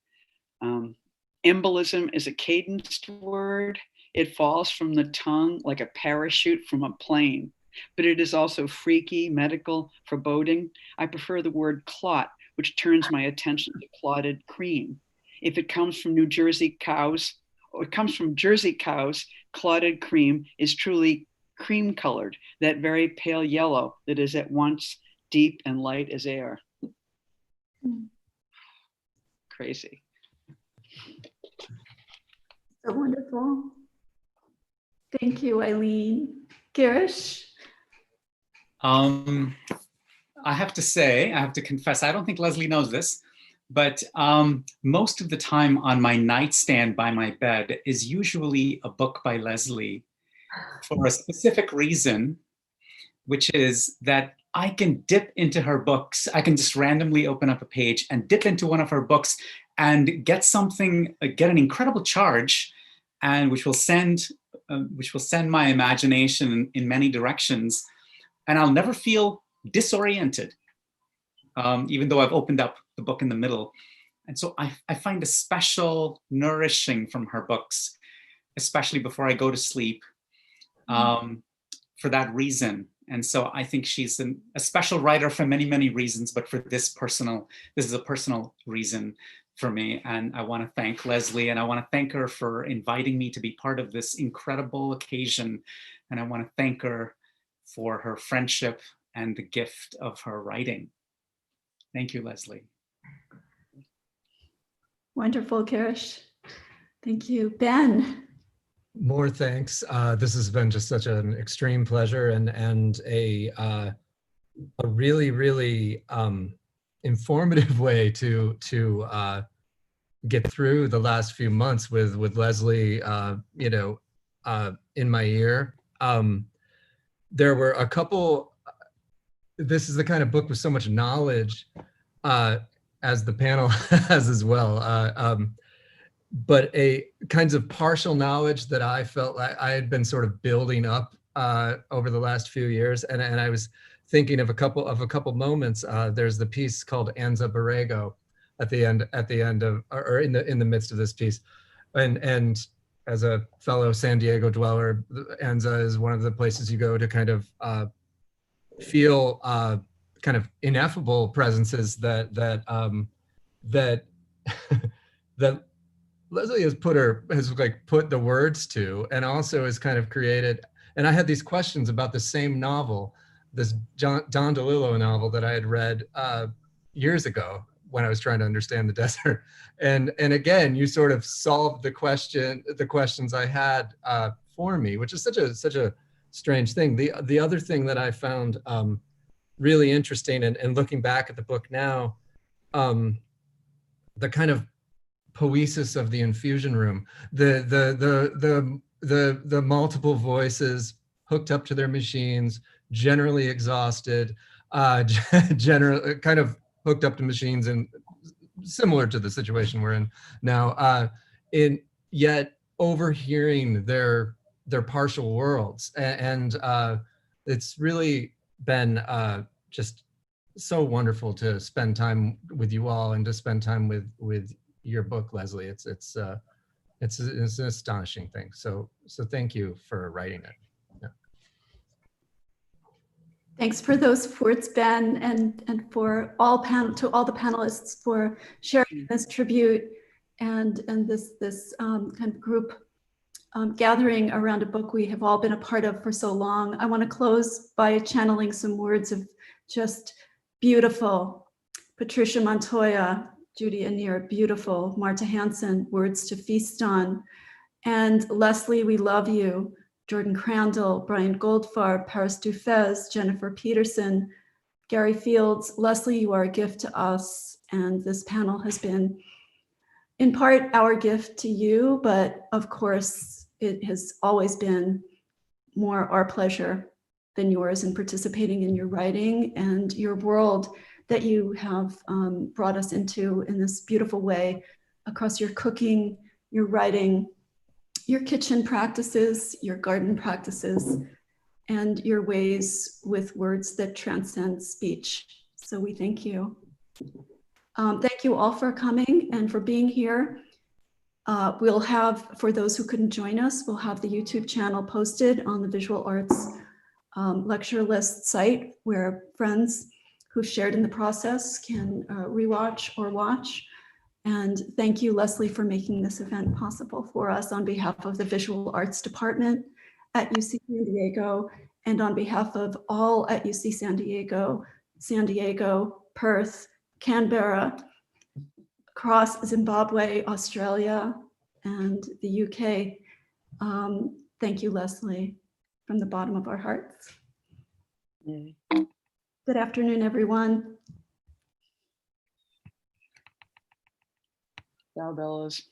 Embolism is a cadenced word. It falls from the tongue like a parachute from a plane, but it is also freaky, medical, foreboding. I prefer the word clot, which turns my attention to clotted cream. If it comes from New Jersey cows, or it comes from Jersey cows, clotted cream is truly cream colored, that very pale yellow that is at once deep and light as air. Crazy.
So wonderful. Thank you, Eileen. Girish?
I have to say, I have to confess, I don't think Lesley knows this, But most of the time on my nightstand by my bed is usually a book by Lesley for a specific reason, which is that I can dip into her books. I can just randomly open up a page and dip into one of her books and get something, get an incredible charge, and which will send my imagination in many directions, and I'll never feel disoriented, even though I've opened up the book in the middle. And so I find a special nourishing from her books, especially before I go to sleep, for that reason. And so I think she's a special writer for many, many reasons, but for this is a personal reason for me. And I want to thank Lesley, and I want to thank her for inviting me to be part of this incredible occasion. And I want to thank her for her friendship and the gift of her writing. Thank you, Lesley.
Wonderful, Girish. Thank you. Ben.
More thanks. This has been just such an extreme pleasure and a really, really informative way to get through the last few months with Lesley, in my ear. There were a couple. This is the kind of book with so much knowledge, as the panel has as well. But a kinds of partial knowledge that I felt like I had been sort of building up over the last few years, and I was thinking of a couple moments. There's the piece called Anza Borrego at the end of, or in the midst of this piece, and as a fellow San Diego dweller, Anza is one of the places you go to kind of feel kind of ineffable presences that that Lesley has put the words to, and also has kind of created. And I had these questions about the same novel, this Don DeLillo novel that I had read years ago when I was trying to understand the desert. And again, you sort of solved the questions I had for me, which is such a strange thing. The other thing that I found really interesting, and looking back at the book now, the kind of poesis of the infusion room, the multiple voices hooked up to their machines, generally exhausted, generally kind of hooked up to machines, and similar to the situation we're in now, yet overhearing their partial worlds, and it's really been just so wonderful to spend time with you all, and to spend time with your book, Lesley. It's an astonishing thing. So thank you for writing it. Yeah.
Thanks for those words, Ben, and for all the panelists for sharing this tribute and this kind of group gathering around a book we have all been a part of for so long. I want to close by channeling some words of just beautiful. Patricia Montoya, Judy Anir, beautiful. Marta Hansen, words to feast on. And Lesley, we love you. Jordan Crandall, Brian Goldfarb, Paris Dufez, Jennifer Peterson, Gary Fields. Lesley, you are a gift to us. And this panel has been, in part, our gift to you, but of course, it has always been more our pleasure than yours in participating in your writing and your world that you have brought us into in this beautiful way across your cooking, your writing, your kitchen practices, your garden practices, and your ways with words that transcend speech. So we thank you. Thank you all for coming and for being here. We'll have, for those who couldn't join us, we'll have the YouTube channel posted on the Visual Arts lecture list site, where friends who shared in the process can rewatch or watch. And thank you, Lesley, for making this event possible for us on behalf of the Visual Arts Department at UC San Diego, and on behalf of all at UC San Diego, Perth, Canberra, across Zimbabwe, Australia, and the UK. Thank you, Lesley, from the bottom of our hearts. Good afternoon, everyone.
Ciao, Bellas.